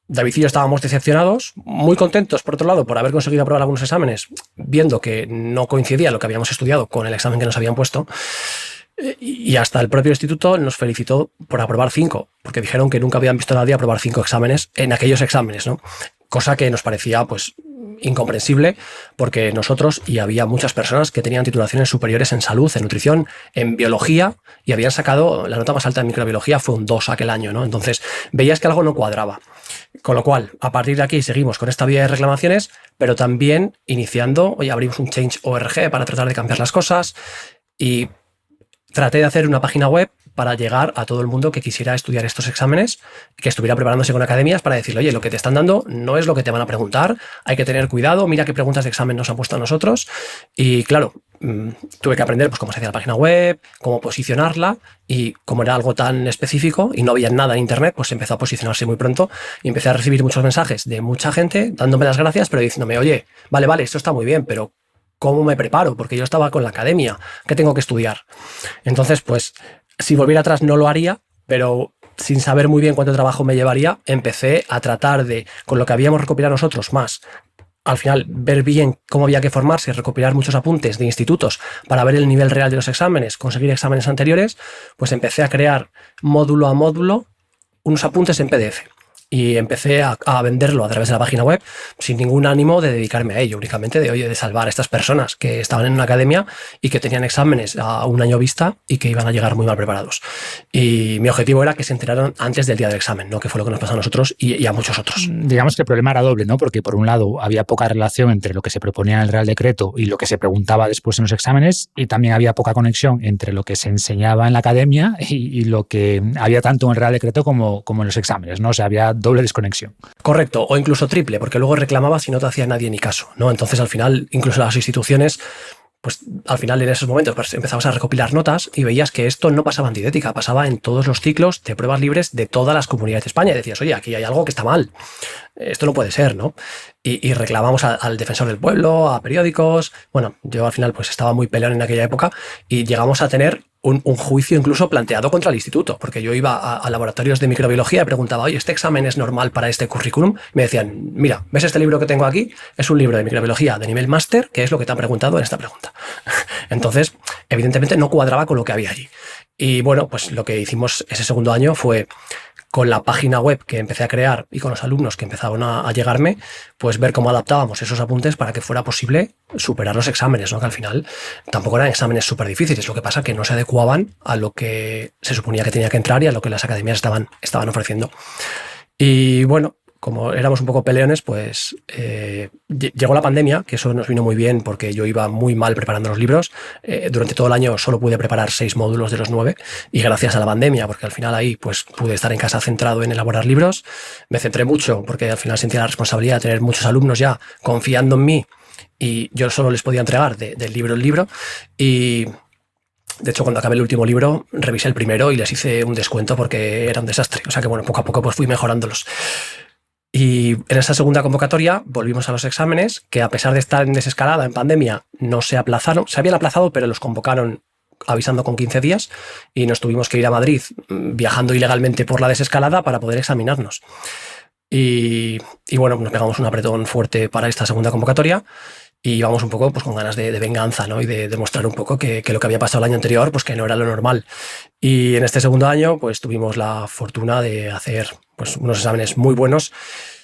David y yo estábamos decepcionados, muy contentos, por otro lado, por haber conseguido aprobar algunos exámenes, viendo que no coincidía lo que habíamos estudiado con el examen que nos habían puesto. Y hasta el propio instituto nos felicitó por aprobar 5, porque dijeron que nunca habían visto a nadie aprobar 5 exámenes en aquellos exámenes, ¿no? Cosa que nos parecía pues incomprensible, porque nosotros y había muchas personas que tenían titulaciones superiores en salud, en nutrición, en biología, y habían sacado la nota más alta en microbiología, fue un 2 aquel año, ¿no? Entonces veías que algo no cuadraba. Con lo cual, a partir de aquí seguimos con esta vía de reclamaciones, pero también iniciando, oye, abrimos un Change.org para tratar de cambiar las cosas y traté de hacer una página web para llegar a todo el mundo que quisiera estudiar estos exámenes, que estuviera preparándose con academias para decirle, oye, lo que te están dando no es lo que te van a preguntar, hay que tener cuidado, mira qué preguntas de examen nos han puesto a nosotros. Y claro, tuve que aprender pues, cómo se hacía la página web, cómo posicionarla, y como era algo tan específico y no había nada en internet, pues empezó a posicionarse muy pronto y empecé a recibir muchos mensajes de mucha gente dándome las gracias, pero diciéndome, oye, vale, esto está muy bien, pero ¿cómo me preparo? Porque yo estaba con la academia, ¿qué tengo que estudiar? Entonces, pues, si volviera atrás no lo haría, pero sin saber muy bien cuánto trabajo me llevaría, empecé a tratar de, con lo que habíamos recopilado nosotros más, al final ver bien cómo había que formarse, recopilar muchos apuntes de institutos para ver el nivel real de los exámenes, conseguir exámenes anteriores, pues empecé a crear módulo a módulo unos apuntes en PDF. Y empecé a venderlo a través de la página web sin ningún ánimo de dedicarme a ello, únicamente de salvar a estas personas que estaban en una academia y que tenían exámenes a un año vista y que iban a llegar muy mal preparados. Y mi objetivo era que se enteraran antes del día del examen, ¿no? Que fue lo que nos pasó a nosotros y a muchos otros. Digamos que el problema era doble, ¿no? Porque por un lado había poca relación entre lo que se proponía en el Real Decreto y lo que se preguntaba después en los exámenes, y también había poca conexión entre lo que se enseñaba en la academia y lo que había tanto en el Real Decreto como en los exámenes, ¿no? O sea, había doble desconexión. Correcto, o incluso triple, porque luego reclamabas y no te hacía nadie ni caso, ¿no? Entonces, al final, incluso las instituciones, pues al final en esos momentos pues, empezabas a recopilar notas y veías que esto no pasaba en dietética, pasaba en todos los ciclos de pruebas libres de todas las comunidades de España. Y decías, oye, aquí hay algo que está mal, esto no puede ser, ¿no? Y reclamamos al Defensor del Pueblo, a periódicos. Bueno, yo al final pues estaba muy peleón en aquella época y llegamos a tener un juicio incluso planteado contra el instituto, porque yo iba a laboratorios de microbiología y preguntaba, oye, ¿este examen es normal para este currículum? Y me decían, mira, ¿ves este libro que tengo aquí? Es un libro de microbiología de nivel máster, que es lo que te han preguntado en esta pregunta. Entonces, evidentemente no cuadraba con lo que había allí. Y bueno, pues lo que hicimos ese segundo año fue, con la página web que empecé a crear y con los alumnos que empezaban a llegarme, pues ver cómo adaptábamos esos apuntes para que fuera posible superar los exámenes, ¿no? Que al final tampoco eran exámenes súper difíciles, lo que pasa que no se adecuaban a lo que se suponía que tenía que entrar y a lo que las academias estaban ofreciendo. Y bueno, como éramos un poco peleones, pues llegó la pandemia, que eso nos vino muy bien porque yo iba muy mal preparando los libros. Durante todo el año solo pude preparar 6 módulos de los 9 y gracias a la pandemia, porque al final ahí pues pude estar en casa centrado en elaborar libros. Me centré mucho porque al final sentía la responsabilidad de tener muchos alumnos ya confiando en mí y yo solo les podía entregar del libro en libro. Y de hecho, cuando acabé el último libro, revisé el primero y les hice un descuento porque era un desastre. O sea que bueno, poco a poco pues fui mejorándolos. Y en esa segunda convocatoria volvimos a los exámenes, que a pesar de estar en desescalada, en pandemia, no se aplazaron. Se habían aplazado, pero los convocaron avisando con 15 días y nos tuvimos que ir a Madrid viajando ilegalmente por la desescalada para poder examinarnos. Y bueno, nos pegamos un apretón fuerte para esta segunda convocatoria y íbamos un poco pues, con ganas de venganza, ¿no? Y de demostrar un poco que lo que había pasado el año anterior pues que no era lo normal. Y en este segundo año pues tuvimos la fortuna de hacer pues, unos exámenes muy buenos.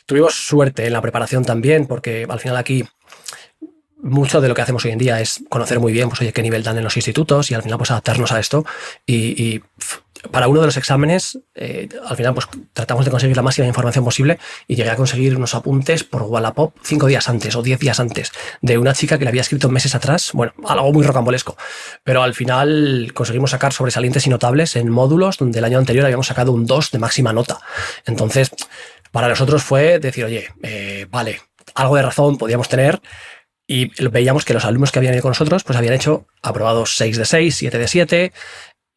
Tuvimos suerte en la preparación también, porque al final aquí mucho de lo que hacemos hoy en día es conocer muy bien, pues oye, qué nivel dan en los institutos y al final pues adaptarnos a esto. Para uno de los exámenes, al final pues tratamos de conseguir la máxima información posible y llegué a conseguir unos apuntes por Wallapop 5 días antes o 10 días antes de una chica que le había escrito meses atrás. Bueno, algo muy rocambolesco. Pero al final conseguimos sacar sobresalientes y notables en módulos donde el año anterior habíamos sacado un 2 de máxima nota. Entonces, para nosotros fue decir, oye, vale, algo de razón podíamos tener. Y veíamos que los alumnos que habían ido con nosotros pues habían hecho aprobados 6 de 6, 7 de 7.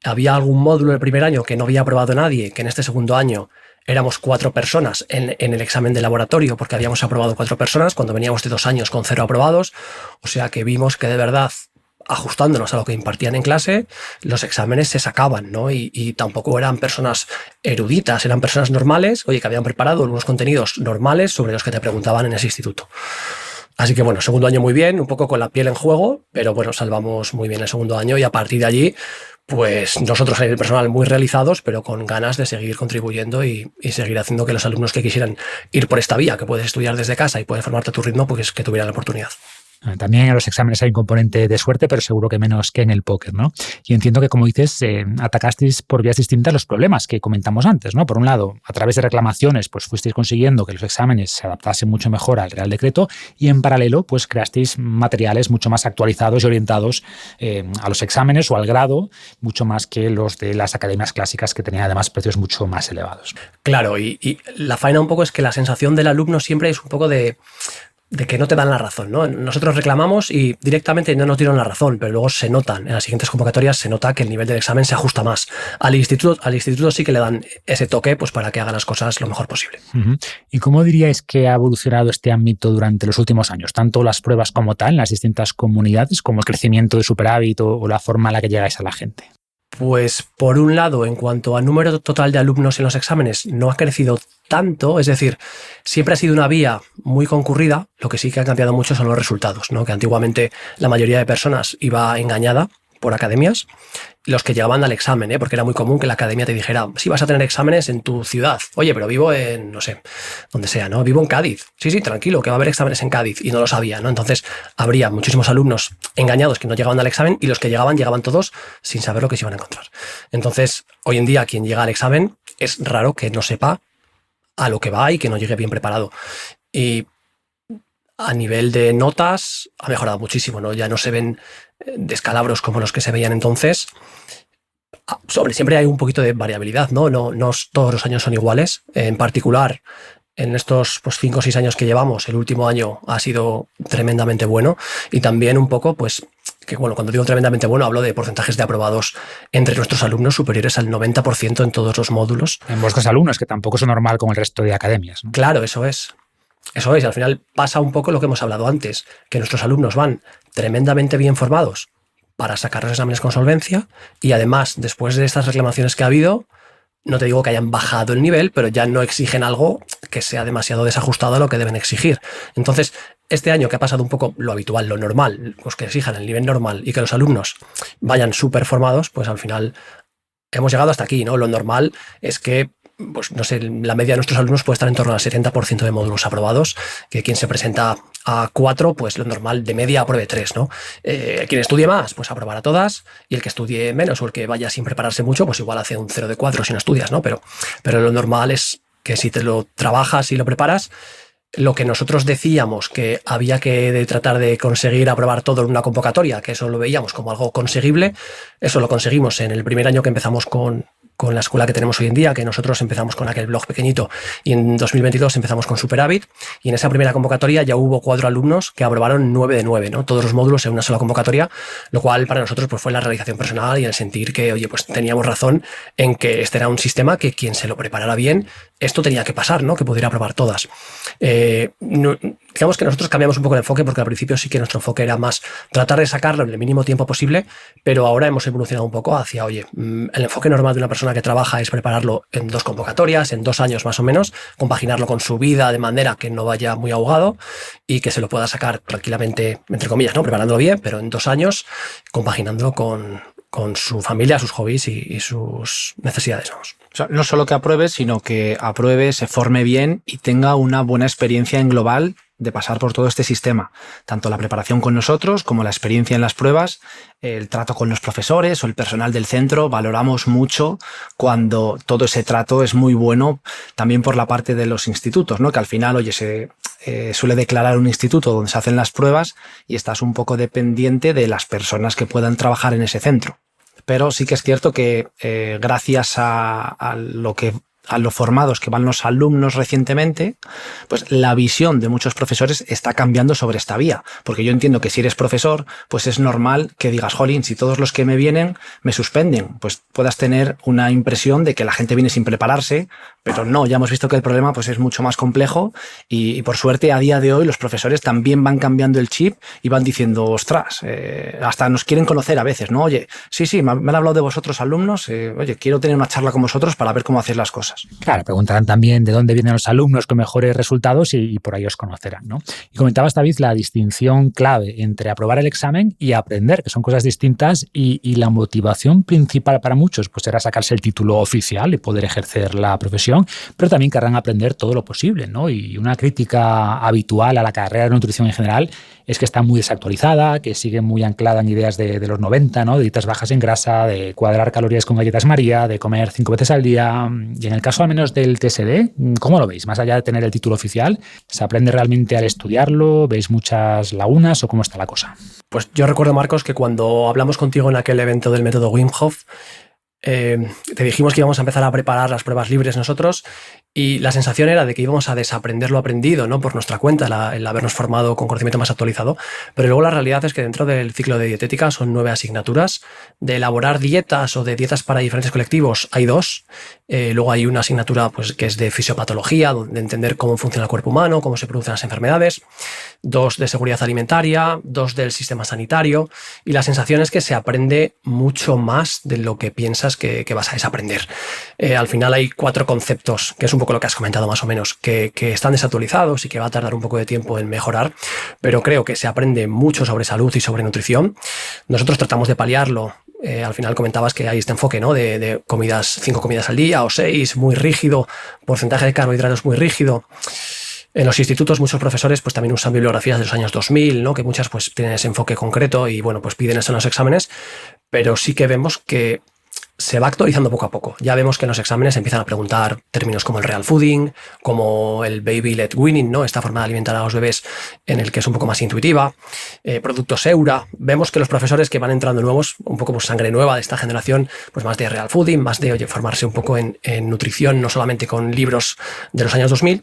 Había algún módulo el primer año que no había aprobado nadie, que en este segundo año éramos 4 personas en el examen de laboratorio, porque habíamos aprobado 4 personas cuando veníamos de 2 años con 0 aprobados. O sea que vimos que de verdad, ajustándonos a lo que impartían en clase, los exámenes se sacaban, ¿no? Y tampoco eran personas eruditas, eran personas normales, oye, que habían preparado algunos contenidos normales sobre los que te preguntaban en ese instituto. Así que bueno, segundo año muy bien, un poco con la piel en juego, pero bueno, salvamos muy bien el segundo año y a partir de allí, pues nosotros a nivel personal muy realizados, pero con ganas de seguir contribuyendo y seguir haciendo que los alumnos que quisieran ir por esta vía, que puedes estudiar desde casa y puedes formarte a tu ritmo, pues que tuvieran la oportunidad. También en los exámenes hay un componente de suerte, pero seguro que menos que en el póker, ¿no? Y entiendo que, como dices, atacasteis por vías distintas los problemas que comentamos antes, ¿no? Por un lado, a través de reclamaciones, pues fuisteis consiguiendo que los exámenes se adaptasen mucho mejor al Real Decreto y, en paralelo, pues creasteis materiales mucho más actualizados y orientados a los exámenes o al grado, mucho más que los de las academias clásicas, que tenían además precios mucho más elevados. Claro, y la faena un poco es que la sensación del alumno siempre es un poco de que no te dan la razón, ¿no? Nosotros reclamamos y directamente no nos dieron la razón, pero luego se notan, en las siguientes convocatorias se nota que el nivel del examen se ajusta más. Al instituto sí que le dan ese toque pues para que haga las cosas lo mejor posible. Uh-huh. ¿Y cómo diríais que ha evolucionado este ámbito durante los últimos años? Tanto las pruebas como tal, en las distintas comunidades, como el crecimiento de superávit o la forma en la que llegáis a la gente. Pues por un lado, en cuanto al número total de alumnos en los exámenes, no ha crecido tanto, es decir, siempre ha sido una vía muy concurrida. Lo que sí que ha cambiado mucho son los resultados, ¿no? Que antiguamente la mayoría de personas iba engañada por academias, los que llegaban al examen, porque era muy común que la academia te dijera, sí, vas a tener exámenes en tu ciudad, oye, pero vivo en, no sé, donde sea, ¿no? Vivo en Cádiz, sí, tranquilo, que va a haber exámenes en Cádiz, y no lo sabía, ¿no? Entonces habría muchísimos alumnos engañados que no llegaban al examen y los que llegaban todos sin saber lo que se iban a encontrar. Entonces, hoy en día quien llega al examen es raro que no sepa a lo que va y que no llegue bien preparado. Y a nivel de notas ha mejorado muchísimo, ¿no? Ya no se ven descalabros como los que se veían entonces. Siempre hay un poquito de variabilidad, ¿no? No todos los años son iguales. En particular, en estos 5 o 6 años que llevamos, el último año ha sido tremendamente bueno. Y también un poco, pues, que bueno, cuando digo tremendamente bueno, hablo de porcentajes de aprobados entre nuestros alumnos superiores al 90% en todos los módulos. En vuestros alumnos, que tampoco es normal como el resto de academias, ¿no? Claro, eso es. Eso es, al final pasa un poco lo que hemos hablado antes, que nuestros alumnos van tremendamente bien formados para sacar los exámenes con solvencia y además, después de estas reclamaciones que ha habido, no te digo que hayan bajado el nivel, pero ya no exigen algo que sea demasiado desajustado a lo que deben exigir. Entonces, este año que ha pasado un poco lo habitual, lo normal, pues que exijan el nivel normal y que los alumnos vayan súper formados, pues al final hemos llegado hasta aquí, ¿no? Lo normal es que, pues no sé, la media de nuestros alumnos puede estar en torno al 70% de módulos aprobados, que quien se presenta a 4, pues lo normal de media apruebe 3, ¿no? Quien estudie más, pues aprobará todas, y el que estudie menos o el que vaya sin prepararse mucho, pues igual hace un 0 de 4 si no estudias, ¿no? Pero lo normal es que si te lo trabajas y lo preparas, lo que nosotros decíamos que había que tratar de conseguir aprobar todo en una convocatoria, que eso lo veíamos como algo conseguible, eso lo conseguimos en el primer año que empezamos con la escuela que tenemos hoy en día, que nosotros empezamos con aquel blog pequeñito y en 2022 empezamos con Superávit, y en esa primera convocatoria ya hubo 4 alumnos que aprobaron 9 de 9, ¿no? Todos los módulos en una sola convocatoria, lo cual para nosotros pues fue la realización personal y el sentir que, oye, pues teníamos razón en que este era un sistema que quien se lo preparara bien, esto tenía que pasar, ¿no? Que pudiera aprobar todas. Digamos que nosotros cambiamos un poco el enfoque, porque al principio sí que nuestro enfoque era más tratar de sacarlo en el mínimo tiempo posible, pero ahora hemos evolucionado un poco hacia, oye, el enfoque normal de una persona que trabaja es prepararlo en 2 convocatorias, en 2 años más o menos, compaginarlo con su vida de manera que no vaya muy ahogado y que se lo pueda sacar tranquilamente, entre comillas, ¿no? Preparándolo bien, pero en 2 años compaginándolo con su familia, sus hobbies y sus necesidades, vamos. O sea, no solo que apruebe, sino que apruebe, se forme bien y tenga una buena experiencia en global de pasar por todo este sistema. Tanto la preparación con nosotros como la experiencia en las pruebas, el trato con los profesores o el personal del centro. Valoramos mucho cuando todo ese trato es muy bueno, también por la parte de los institutos, ¿no? Que al final, oye, se suele declarar un instituto donde se hacen las pruebas y estás un poco dependiente de las personas que puedan trabajar en ese centro. Pero sí que es cierto que gracias a lo formados que van los alumnos recientemente, pues la visión de muchos profesores está cambiando sobre esta vía. Porque yo entiendo que si eres profesor, pues es normal que digas, jolín, si todos los que me vienen me suspenden, pues puedas tener una impresión de que la gente viene sin prepararse, pero no, ya hemos visto que el problema pues es mucho más complejo y por suerte a día de hoy los profesores también van cambiando el chip y van diciendo, ostras, hasta nos quieren conocer a veces, ¿no? Oye, sí, me han hablado de vosotros alumnos, oye, quiero tener una charla con vosotros para ver cómo hacéis las cosas. Claro, preguntarán también de dónde vienen los alumnos con mejores resultados y por ahí os conocerán, ¿no? Y comentabas, David, la distinción clave entre aprobar el examen y aprender, que son cosas distintas, y la motivación principal para muchos pues era sacarse el título oficial y poder ejercer la profesión, pero también querrán aprender todo lo posible, ¿no? Y una crítica habitual a la carrera de nutrición en general es que está muy desactualizada, que sigue muy anclada en ideas de los 90, ¿no? De dietas bajas en grasa, de cuadrar calorías con galletas María, de comer 5 veces al día. Y en el caso al menos del TSD, ¿cómo lo veis? Más allá de tener el título oficial, ¿se aprende realmente al estudiarlo? ¿Veis muchas lagunas o cómo está la cosa? Pues yo recuerdo, Marcos, que cuando hablamos contigo en aquel evento del método Wim Hof, te dijimos que íbamos a empezar a preparar las pruebas libres nosotros y la sensación era de que íbamos a desaprender lo aprendido, ¿no? Por nuestra cuenta, el habernos formado con conocimiento más actualizado, pero luego la realidad es que dentro del ciclo de dietética son 9 asignaturas. De elaborar dietas o de dietas para diferentes colectivos hay 2. Luego hay una asignatura pues, que es de fisiopatología, de entender cómo funciona el cuerpo humano, cómo se producen las enfermedades. 2 de seguridad alimentaria, 2 del sistema sanitario, y la sensación es que se aprende mucho más de lo que piensas que vas a desaprender. Al final hay 4 conceptos, que es un poco lo que has comentado más o menos, que están desactualizados y que va a tardar un poco de tiempo en mejorar, pero creo que se aprende mucho sobre salud y sobre nutrición. Nosotros tratamos de paliarlo. Al final comentabas que hay este enfoque, ¿no? de comidas, 5 comidas al día o 6, muy rígido, porcentaje de carbohidratos muy rígido. En los institutos muchos profesores pues también usan bibliografías de los años 2000, ¿no? Que muchas pues tienen ese enfoque concreto y bueno, pues piden eso en los exámenes, pero sí que vemos que se va actualizando poco a poco. Ya vemos que en los exámenes empiezan a preguntar términos como el real fooding, como el baby-led weaning, ¿no? Esta forma de alimentar a los bebés en el que es un poco más intuitiva, productos Eura. Vemos que los profesores que van entrando nuevos, un poco pues sangre nueva de esta generación, pues más de real fooding, más de formarse un poco en nutrición, no solamente con libros de los años 2000.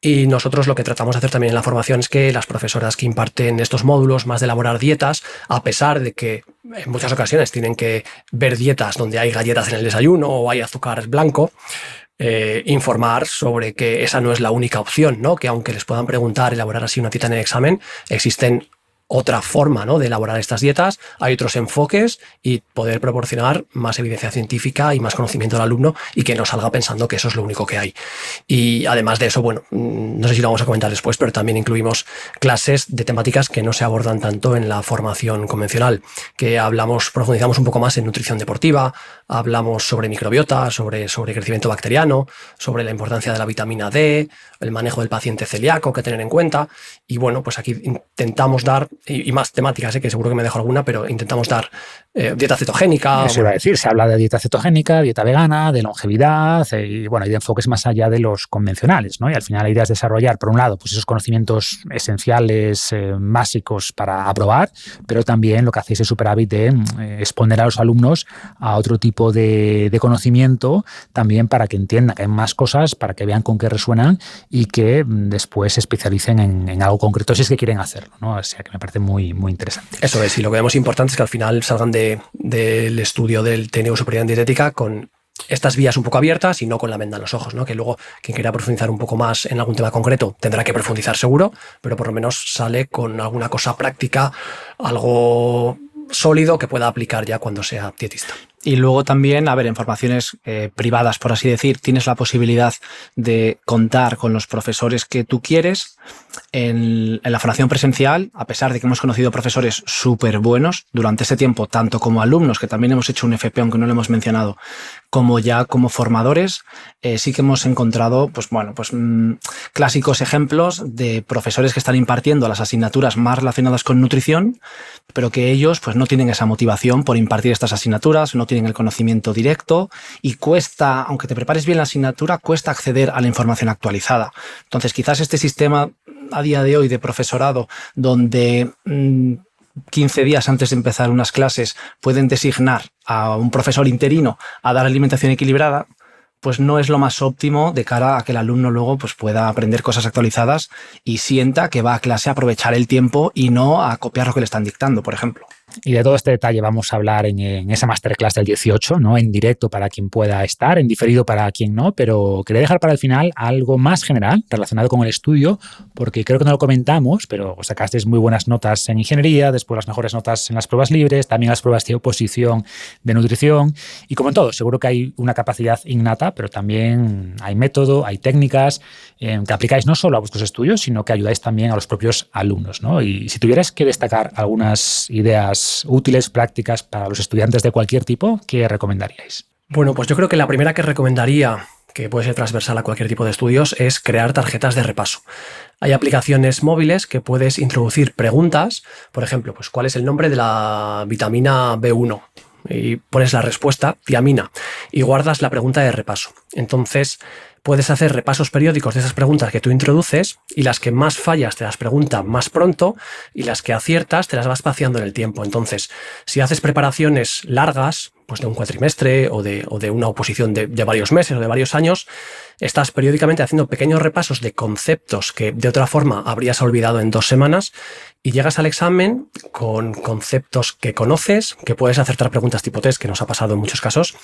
Y nosotros lo que tratamos de hacer también en la formación es que las profesoras que imparten estos módulos, más de elaborar dietas, a pesar de que en muchas ocasiones tienen que ver dietas donde hay galletas en el desayuno o hay azúcar blanco, informar sobre que esa no es la única opción, ¿no? Que aunque les puedan preguntar, elaborar así una dieta en el examen, existen otra forma, ¿no? de elaborar estas dietas, hay otros enfoques y poder proporcionar más evidencia científica y más conocimiento al alumno y que no salga pensando que eso es lo único que hay. Y además de eso, bueno, no sé si lo vamos a comentar después, pero también incluimos clases de temáticas que no se abordan tanto en la formación convencional, que profundizamos un poco más en nutrición deportiva, hablamos sobre microbiota, sobre crecimiento bacteriano, sobre la importancia de la vitamina D, el manejo del paciente celíaco que tener en cuenta. Y bueno, pues aquí intentamos dar, y más temáticas, que seguro que me dejo alguna, pero intentamos dar dieta cetogénica. Eso iba a decir, se habla de dieta cetogénica, dieta vegana, de longevidad y bueno, hay de enfoques más allá de los convencionales, ¿no? Y al final la idea es desarrollar, por un lado, pues esos conocimientos esenciales, básicos para aprobar, pero también lo que hacéis es Superávit de exponer a los alumnos a otro tipo de conocimiento también para que entiendan que hay más cosas, para que vean con qué resuenan y que después se especialicen en algo concreto si es que quieren hacerlo, ¿no? O sea que me parece muy, muy interesante. Eso es, y lo que vemos importante es que al final salgan del estudio del TNU Superior en Dietética con estas vías un poco abiertas y no con la venda en los ojos, ¿no? Que luego quien quiera profundizar un poco más en algún tema concreto tendrá que profundizar seguro, pero por lo menos sale con alguna cosa práctica, algo sólido que pueda aplicar ya cuando sea dietista. Y luego también, en formaciones privadas, por así decir, tienes la posibilidad de contar con los profesores que tú quieres. En la formación presencial, a pesar de que hemos conocido profesores súper buenos durante ese tiempo, tanto como alumnos, que también hemos hecho un FP, aunque no lo hemos mencionado, como ya como formadores, sí que hemos encontrado clásicos ejemplos de profesores que están impartiendo las asignaturas más relacionadas con nutrición, pero que ellos pues no tienen esa motivación por impartir estas asignaturas, no tienen el conocimiento directo y cuesta, aunque te prepares bien la asignatura, cuesta acceder a la información actualizada. Entonces, quizás este sistema a día de hoy de profesorado, donde 15 días antes de empezar unas clases pueden designar a un profesor interino a dar alimentación equilibrada, pues no es lo más óptimo de cara a que el alumno luego pues pueda aprender cosas actualizadas y sienta que va a clase a aprovechar el tiempo y no a copiar lo que le están dictando, por ejemplo. Y de todo este detalle vamos a hablar en esa masterclass del 18, ¿no? En directo para quien pueda estar, en diferido para quien no, pero quería dejar para el final algo más general relacionado con el estudio, porque creo que no lo comentamos, pero sacasteis muy buenas notas en ingeniería, después las mejores notas en las pruebas libres, también las pruebas de oposición de nutrición, y como en todo, seguro que hay una capacidad innata, pero también hay método, hay técnicas que aplicáis no solo a vuestros estudios, sino que ayudáis también a los propios alumnos, ¿no? Y si tuvierais que destacar algunas ideas útiles, prácticas para los estudiantes de cualquier tipo, ¿qué recomendaríais? Bueno, pues yo creo que la primera que recomendaría, que puede ser transversal a cualquier tipo de estudios, es crear tarjetas de repaso. Hay aplicaciones móviles que puedes introducir preguntas, por ejemplo, pues ¿cuál es el nombre de la vitamina B1? Y pones la respuesta, tiamina, y guardas la pregunta de repaso. Entonces, puedes hacer repasos periódicos de esas preguntas que tú introduces y las que más fallas te las pregunta más pronto y las que aciertas te las vas vaciando en el tiempo. Entonces, si haces preparaciones largas, pues de un cuatrimestre o de una oposición de varios meses o de varios años, estás periódicamente haciendo pequeños repasos de conceptos que de otra forma habrías olvidado en 2 semanas y llegas al examen con conceptos que conoces, que puedes acertar preguntas tipo test, que nos ha pasado en muchos casos,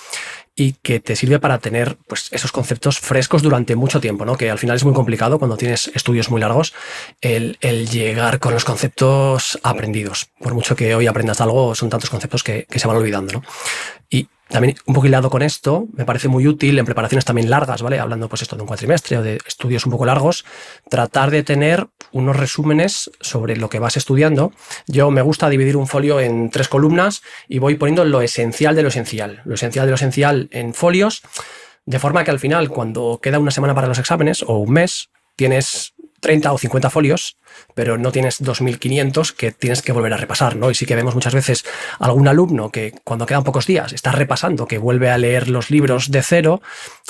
y que te sirve para tener pues, esos conceptos frescos durante mucho tiempo, ¿no? Que al final es muy complicado cuando tienes estudios muy largos el llegar con los conceptos aprendidos. Por mucho que hoy aprendas algo, son tantos conceptos que se van olvidando, ¿no? Y también un poco hilado con esto, me parece muy útil en preparaciones también largas, ¿vale? Hablando pues esto de un cuatrimestre o de estudios un poco largos, tratar de tener unos resúmenes sobre lo que vas estudiando. Yo me gusta dividir un folio en 3 columnas y voy poniendo lo esencial de lo esencial. Lo esencial de lo esencial en folios, de forma que al final, cuando queda una semana para los exámenes o un mes, tienes 30 o 50 folios, pero no tienes 2.500 que tienes que volver a repasar, ¿no? Y sí que vemos muchas veces algún alumno que cuando quedan pocos días está repasando, que vuelve a leer los libros de cero,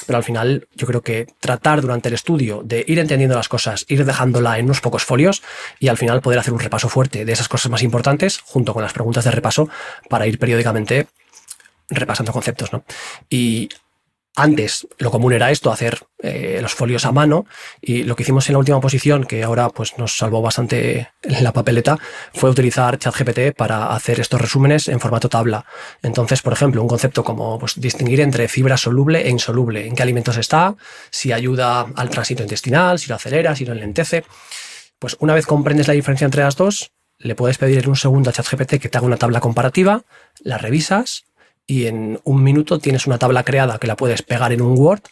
pero al final yo creo que tratar durante el estudio de ir entendiendo las cosas, ir dejándola en unos pocos folios y al final poder hacer un repaso fuerte de esas cosas más importantes junto con las preguntas de repaso para ir periódicamente repasando conceptos, ¿no? Y antes lo común era esto, hacer los folios a mano, y lo que hicimos en la última oposición, que ahora pues nos salvó bastante la papeleta, fue utilizar ChatGPT para hacer estos resúmenes en formato tabla. Entonces, por ejemplo, un concepto como pues, distinguir entre fibra soluble e insoluble, en qué alimentos está, si ayuda al tránsito intestinal, si lo acelera, si lo enlentece. Pues una vez comprendes la diferencia entre las dos, le puedes pedir en un segundo a ChatGPT que te haga una tabla comparativa, la revisas, y en 1 minuto tienes una tabla creada que la puedes pegar en un Word.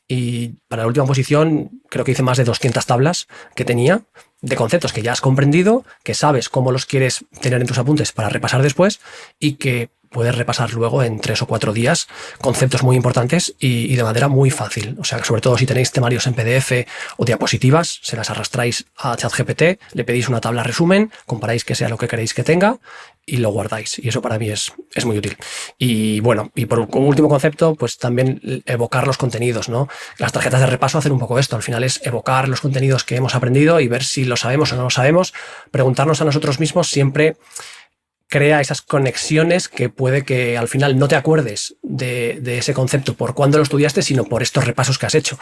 Y para la última posición creo que hice más de 200 tablas que tenía de conceptos que ya has comprendido, que sabes cómo los quieres tener en tus apuntes para repasar después y que puedes repasar luego en 3 o 4 días conceptos muy importantes y de manera muy fácil. O sea, sobre todo si tenéis temarios en PDF o diapositivas, se las arrastráis a ChatGPT, le pedís una tabla resumen, comparáis que sea lo que queréis que tenga y lo guardáis. Y eso para mí es muy útil. Y bueno, y por un último concepto, pues también evocar los contenidos, ¿no? Las tarjetas de repaso hacen un poco esto. Al final es evocar los contenidos que hemos aprendido y ver si lo sabemos o no lo sabemos. Preguntarnos a nosotros mismos siempre crea esas conexiones que puede que al final no te acuerdes de ese concepto por cuándo lo estudiaste, sino por estos repasos que has hecho.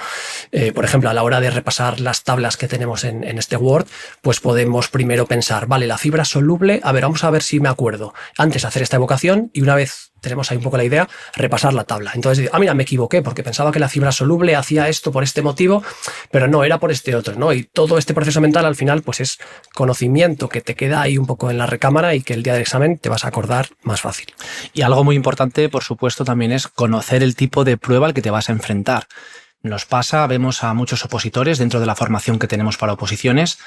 Por ejemplo, a la hora de repasar las tablas que tenemos en este Word, pues podemos primero pensar, vale, la fibra soluble, a ver, vamos a ver si me acuerdo. Antes hacer esta evocación y una vez tenemos ahí un poco la idea, repasar la tabla. Entonces, mira, me equivoqué porque pensaba que la fibra soluble hacía esto por este motivo, pero no, era por este otro, ¿no? Y todo este proceso mental al final pues es conocimiento que te queda ahí un poco en la recámara y que el día del examen te vas a acordar más fácil. Y algo muy importante, por supuesto, también es conocer el tipo de prueba al que te vas a enfrentar. Nos pasa, vemos a muchos opositores dentro de la formación que tenemos para oposiciones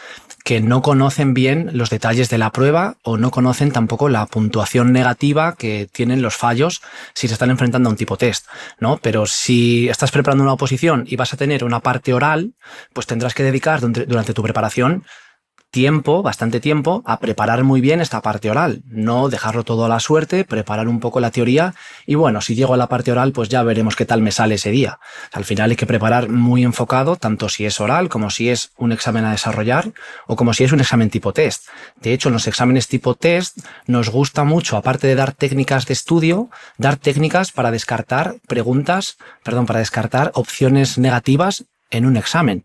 que no conocen bien los detalles de la prueba o no conocen tampoco la puntuación negativa que tienen los fallos si se están enfrentando a un tipo test, ¿no? Pero si estás preparando una oposición y vas a tener una parte oral, pues tendrás que dedicar durante tu preparación bastante tiempo, a preparar muy bien esta parte oral, no dejarlo todo a la suerte, preparar un poco la teoría y bueno, si llego a la parte oral, pues ya veremos qué tal me sale ese día. Al final hay que preparar muy enfocado, tanto si es oral como si es un examen a desarrollar o como si es un examen tipo test. De hecho, en los exámenes tipo test nos gusta mucho, aparte de dar técnicas de estudio, dar técnicas para descartar para descartar opciones negativas en un examen.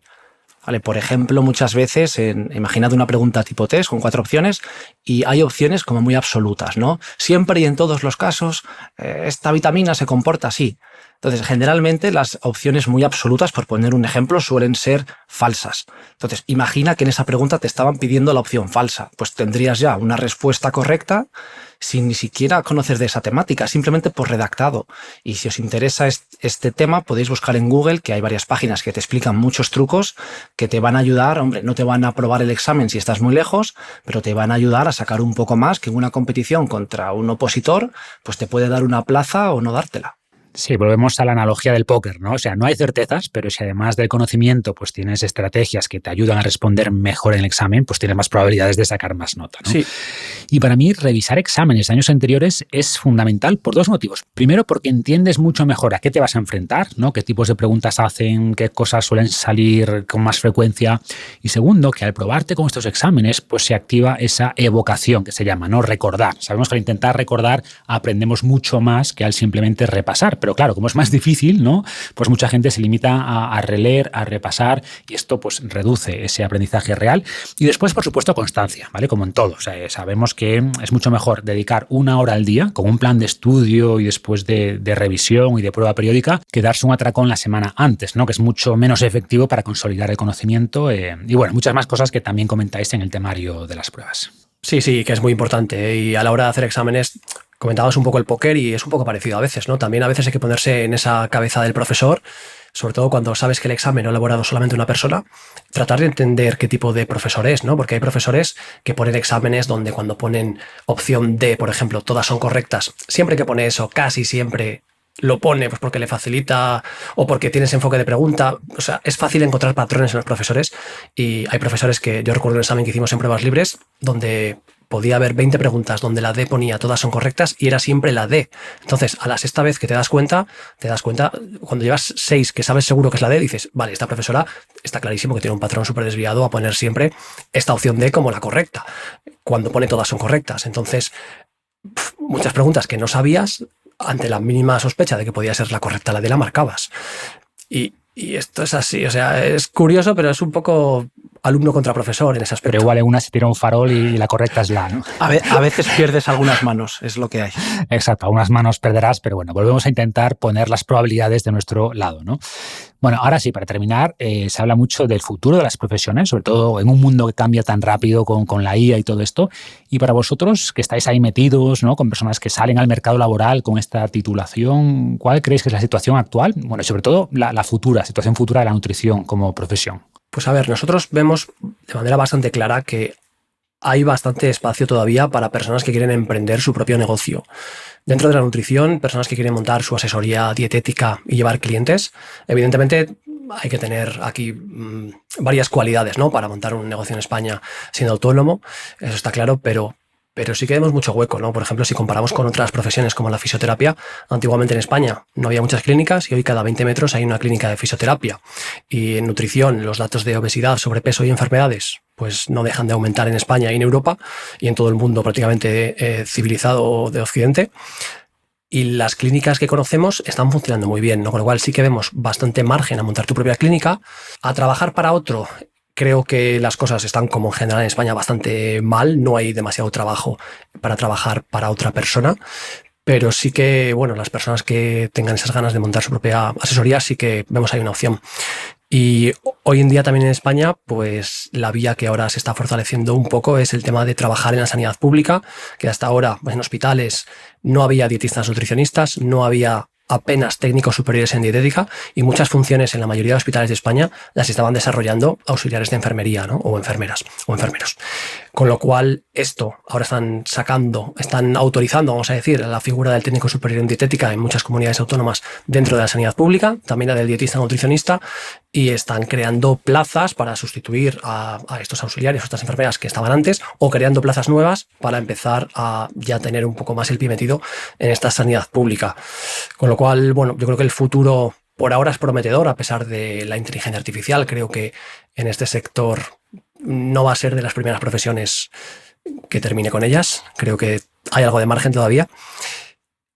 Vale, por ejemplo, muchas veces, imaginad una pregunta tipo test con 4 opciones y hay opciones como muy absolutas, ¿no? Siempre y en todos los casos, esta vitamina se comporta así. Entonces, generalmente las opciones muy absolutas, por poner un ejemplo, suelen ser falsas. Entonces, imagina que en esa pregunta te estaban pidiendo la opción falsa. Pues tendrías ya una respuesta correcta sin ni siquiera conocer de esa temática, simplemente por redactado. Y si os interesa este tema, podéis buscar en Google, que hay varias páginas que te explican muchos trucos que te van a ayudar. Hombre, no te van a aprobar el examen si estás muy lejos, pero te van a ayudar a sacar un poco más, que en una competición contra un opositor, pues te puede dar una plaza o no dártela. Sí, volvemos a la analogía del póker, ¿no? O sea, no hay certezas, pero si además del conocimiento pues tienes estrategias que te ayudan a responder mejor en el examen, pues tienes más probabilidades de sacar más nota, ¿no? Sí. Y para mí, revisar exámenes de años anteriores es fundamental por 2 motivos. Primero, porque entiendes mucho mejor a qué te vas a enfrentar, ¿no? Qué tipos de preguntas hacen, qué cosas suelen salir con más frecuencia. Y segundo, que al probarte con estos exámenes, pues se activa esa evocación que se llama, ¿no? Recordar. Sabemos que al intentar recordar aprendemos mucho más que al simplemente repasar. Pero claro, como es más difícil, ¿no? Pues mucha gente se limita a releer, a repasar y esto pues reduce ese aprendizaje real. Y después, por supuesto, constancia, ¿vale? Como en todo. O sea, sabemos que es mucho mejor dedicar 1 hora al día con un plan de estudio y después de revisión y de prueba periódica que darse un atracón la semana antes, ¿no? Que es mucho menos efectivo para consolidar el conocimiento y bueno, muchas más cosas que también comentáis en el temario de las pruebas. Sí, que es muy importante. Y a la hora de hacer exámenes, comentabas un poco el póker y es un poco parecido a veces, ¿no? También a veces hay que ponerse en esa cabeza del profesor, sobre todo cuando sabes que el examen lo ha elaborado solamente una persona, tratar de entender qué tipo de profesor es, ¿no? Porque hay profesores que ponen exámenes donde cuando ponen opción D, por ejemplo, todas son correctas. Siempre que pone eso, casi siempre lo pone pues porque le facilita o porque tienes enfoque de pregunta. O sea, es fácil encontrar patrones en los profesores y hay profesores que yo recuerdo un examen que hicimos en pruebas libres donde podía haber 20 preguntas donde la D ponía todas son correctas y era siempre la D. Entonces, a la 6ª vez que te das cuenta, cuando llevas 6 que sabes seguro que es la D, dices, vale, esta profesora está clarísimo que tiene un patrón súper desviado a poner siempre esta opción D como la correcta, cuando pone todas son correctas. Entonces, muchas preguntas que no sabías, ante la mínima sospecha de que podía ser la correcta, la D la marcabas. Y esto es así, o sea, es curioso, pero es un poco alumno contra profesor en ese aspecto. Pero igual en una se tira un farol y la correcta es la, ¿no? A veces pierdes algunas manos, es lo que hay. Exacto, algunas manos perderás, pero bueno, volvemos a intentar poner las probabilidades de nuestro lado, ¿no? Bueno, ahora sí, para terminar, se habla mucho del futuro de las profesiones, sobre todo en un mundo que cambia tan rápido con la IA y todo esto. Y para vosotros, que estáis ahí metidos, ¿no? Con personas que salen al mercado laboral con esta titulación, ¿cuál creéis que es la situación actual? Bueno, y sobre todo la situación futura de la nutrición como profesión. Pues a ver, nosotros vemos de manera bastante clara que hay bastante espacio todavía para personas que quieren emprender su propio negocio. Dentro de la nutrición, personas que quieren montar su asesoría dietética y llevar clientes, evidentemente hay que tener aquí varias cualidades, ¿no? Para montar un negocio en España siendo autónomo, eso está claro, pero sí que vemos mucho hueco, ¿no? Por ejemplo, si comparamos con otras profesiones como la fisioterapia, antiguamente en España no había muchas clínicas y hoy cada 20 metros hay una clínica de fisioterapia. Y en nutrición, los datos de obesidad, sobrepeso y enfermedades pues no dejan de aumentar en España y en Europa y en todo el mundo prácticamente civilizado de Occidente. Y las clínicas que conocemos están funcionando muy bien, ¿no? Con lo cual sí que vemos bastante margen a montar tu propia clínica, a trabajar para otro. Creo que las cosas están, como en general en España, bastante mal. No hay demasiado trabajo para trabajar para otra persona. Pero sí que, bueno, las personas que tengan esas ganas de montar su propia asesoría, sí que vemos ahí una opción. Y hoy en día también en España, pues la vía que ahora se está fortaleciendo un poco es el tema de trabajar en la sanidad pública, que hasta ahora en hospitales no había dietistas nutricionistas, no había apenas técnicos superiores en dietética, y muchas funciones en la mayoría de hospitales de España las estaban desarrollando auxiliares de enfermería, ¿no? O enfermeras o enfermeros. Con lo cual, esto ahora están autorizando, vamos a decir, la figura del técnico superior en dietética en muchas comunidades autónomas dentro de la sanidad pública, también la del dietista nutricionista, y están creando plazas para sustituir a estos auxiliares o estas enfermeras que estaban antes, o creando plazas nuevas para empezar a ya tener un poco más el pie metido en esta sanidad pública. Con lo cual, bueno, yo creo que el futuro por ahora es prometedor, a pesar de la inteligencia artificial. Creo que en este sector no va a ser de las primeras profesiones que termine con ellas. Creo que hay algo de margen todavía.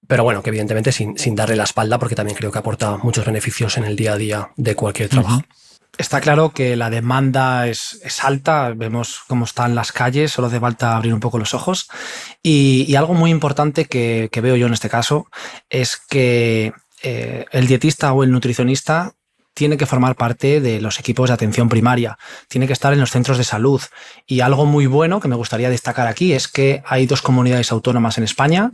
Pero bueno, que evidentemente sin darle la espalda, porque también creo que aporta muchos beneficios en el día a día de cualquier trabajo. Está claro que la demanda es alta, vemos cómo están las calles, solo hace falta abrir un poco los ojos. Y algo muy importante que veo yo en este caso es que el dietista o el nutricionista tiene que formar parte de los equipos de atención primaria, tiene que estar en los centros de salud. Y algo muy bueno que me gustaría destacar aquí es que hay 2 comunidades autónomas en España,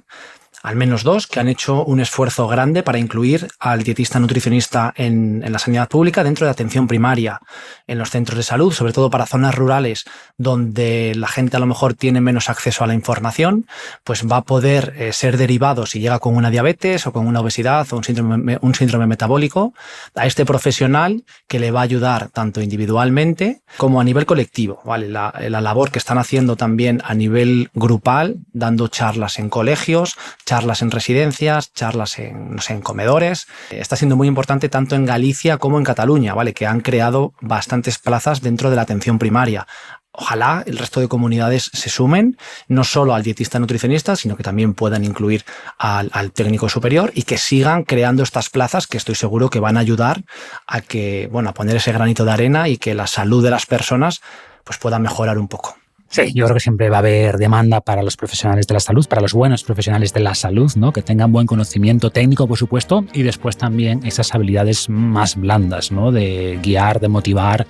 al menos 2, que han hecho un esfuerzo grande para incluir al dietista nutricionista en la sanidad pública dentro de atención primaria, en los centros de salud, sobre todo para zonas rurales donde la gente a lo mejor tiene menos acceso a la información, pues va a poder ser derivado, si llega con una diabetes o con una obesidad o un síndrome metabólico, a este profesional que le va a ayudar tanto individualmente como a nivel colectivo, ¿vale? La labor que están haciendo también a nivel grupal, dando charlas en colegios, charlas en residencias, charlas en comedores. Está siendo muy importante tanto en Galicia como en Cataluña, ¿vale? Que han creado bastantes plazas dentro de la atención primaria. Ojalá el resto de comunidades se sumen, no solo al dietista nutricionista, sino que también puedan incluir al técnico superior y que sigan creando estas plazas que estoy seguro que van a ayudar a que, bueno, a poner ese granito de arena y que la salud de las personas pues pueda mejorar un poco. Sí, yo creo que siempre va a haber demanda para los profesionales de la salud, para los buenos profesionales de la salud, ¿no? Que tengan buen conocimiento técnico, por supuesto, y después también esas habilidades más blandas, ¿no? De guiar, de motivar,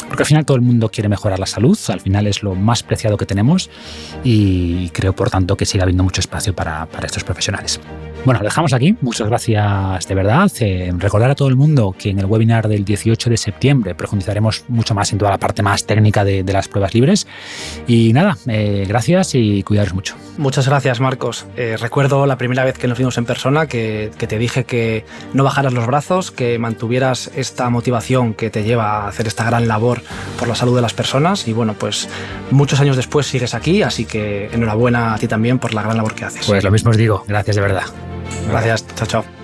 porque al final todo el mundo quiere mejorar la salud, al final es lo más preciado que tenemos y creo, por tanto, que sigue habiendo mucho espacio para estos profesionales. Bueno, lo dejamos aquí. Muchas gracias de verdad. Recordar a todo el mundo que en el webinar del 18 de septiembre profundizaremos mucho más en toda la parte más técnica de las pruebas libres. Y nada, gracias y cuidaros mucho. Muchas gracias, Marcos. Recuerdo la primera vez que nos vimos en persona que te dije que no bajaras los brazos, que mantuvieras esta motivación que te lleva a hacer esta gran labor por la salud de las personas. Y bueno, pues muchos años después sigues aquí, así que enhorabuena a ti también por la gran labor que haces. Pues lo mismo os digo. Gracias de verdad. Gracias. Chao, chao.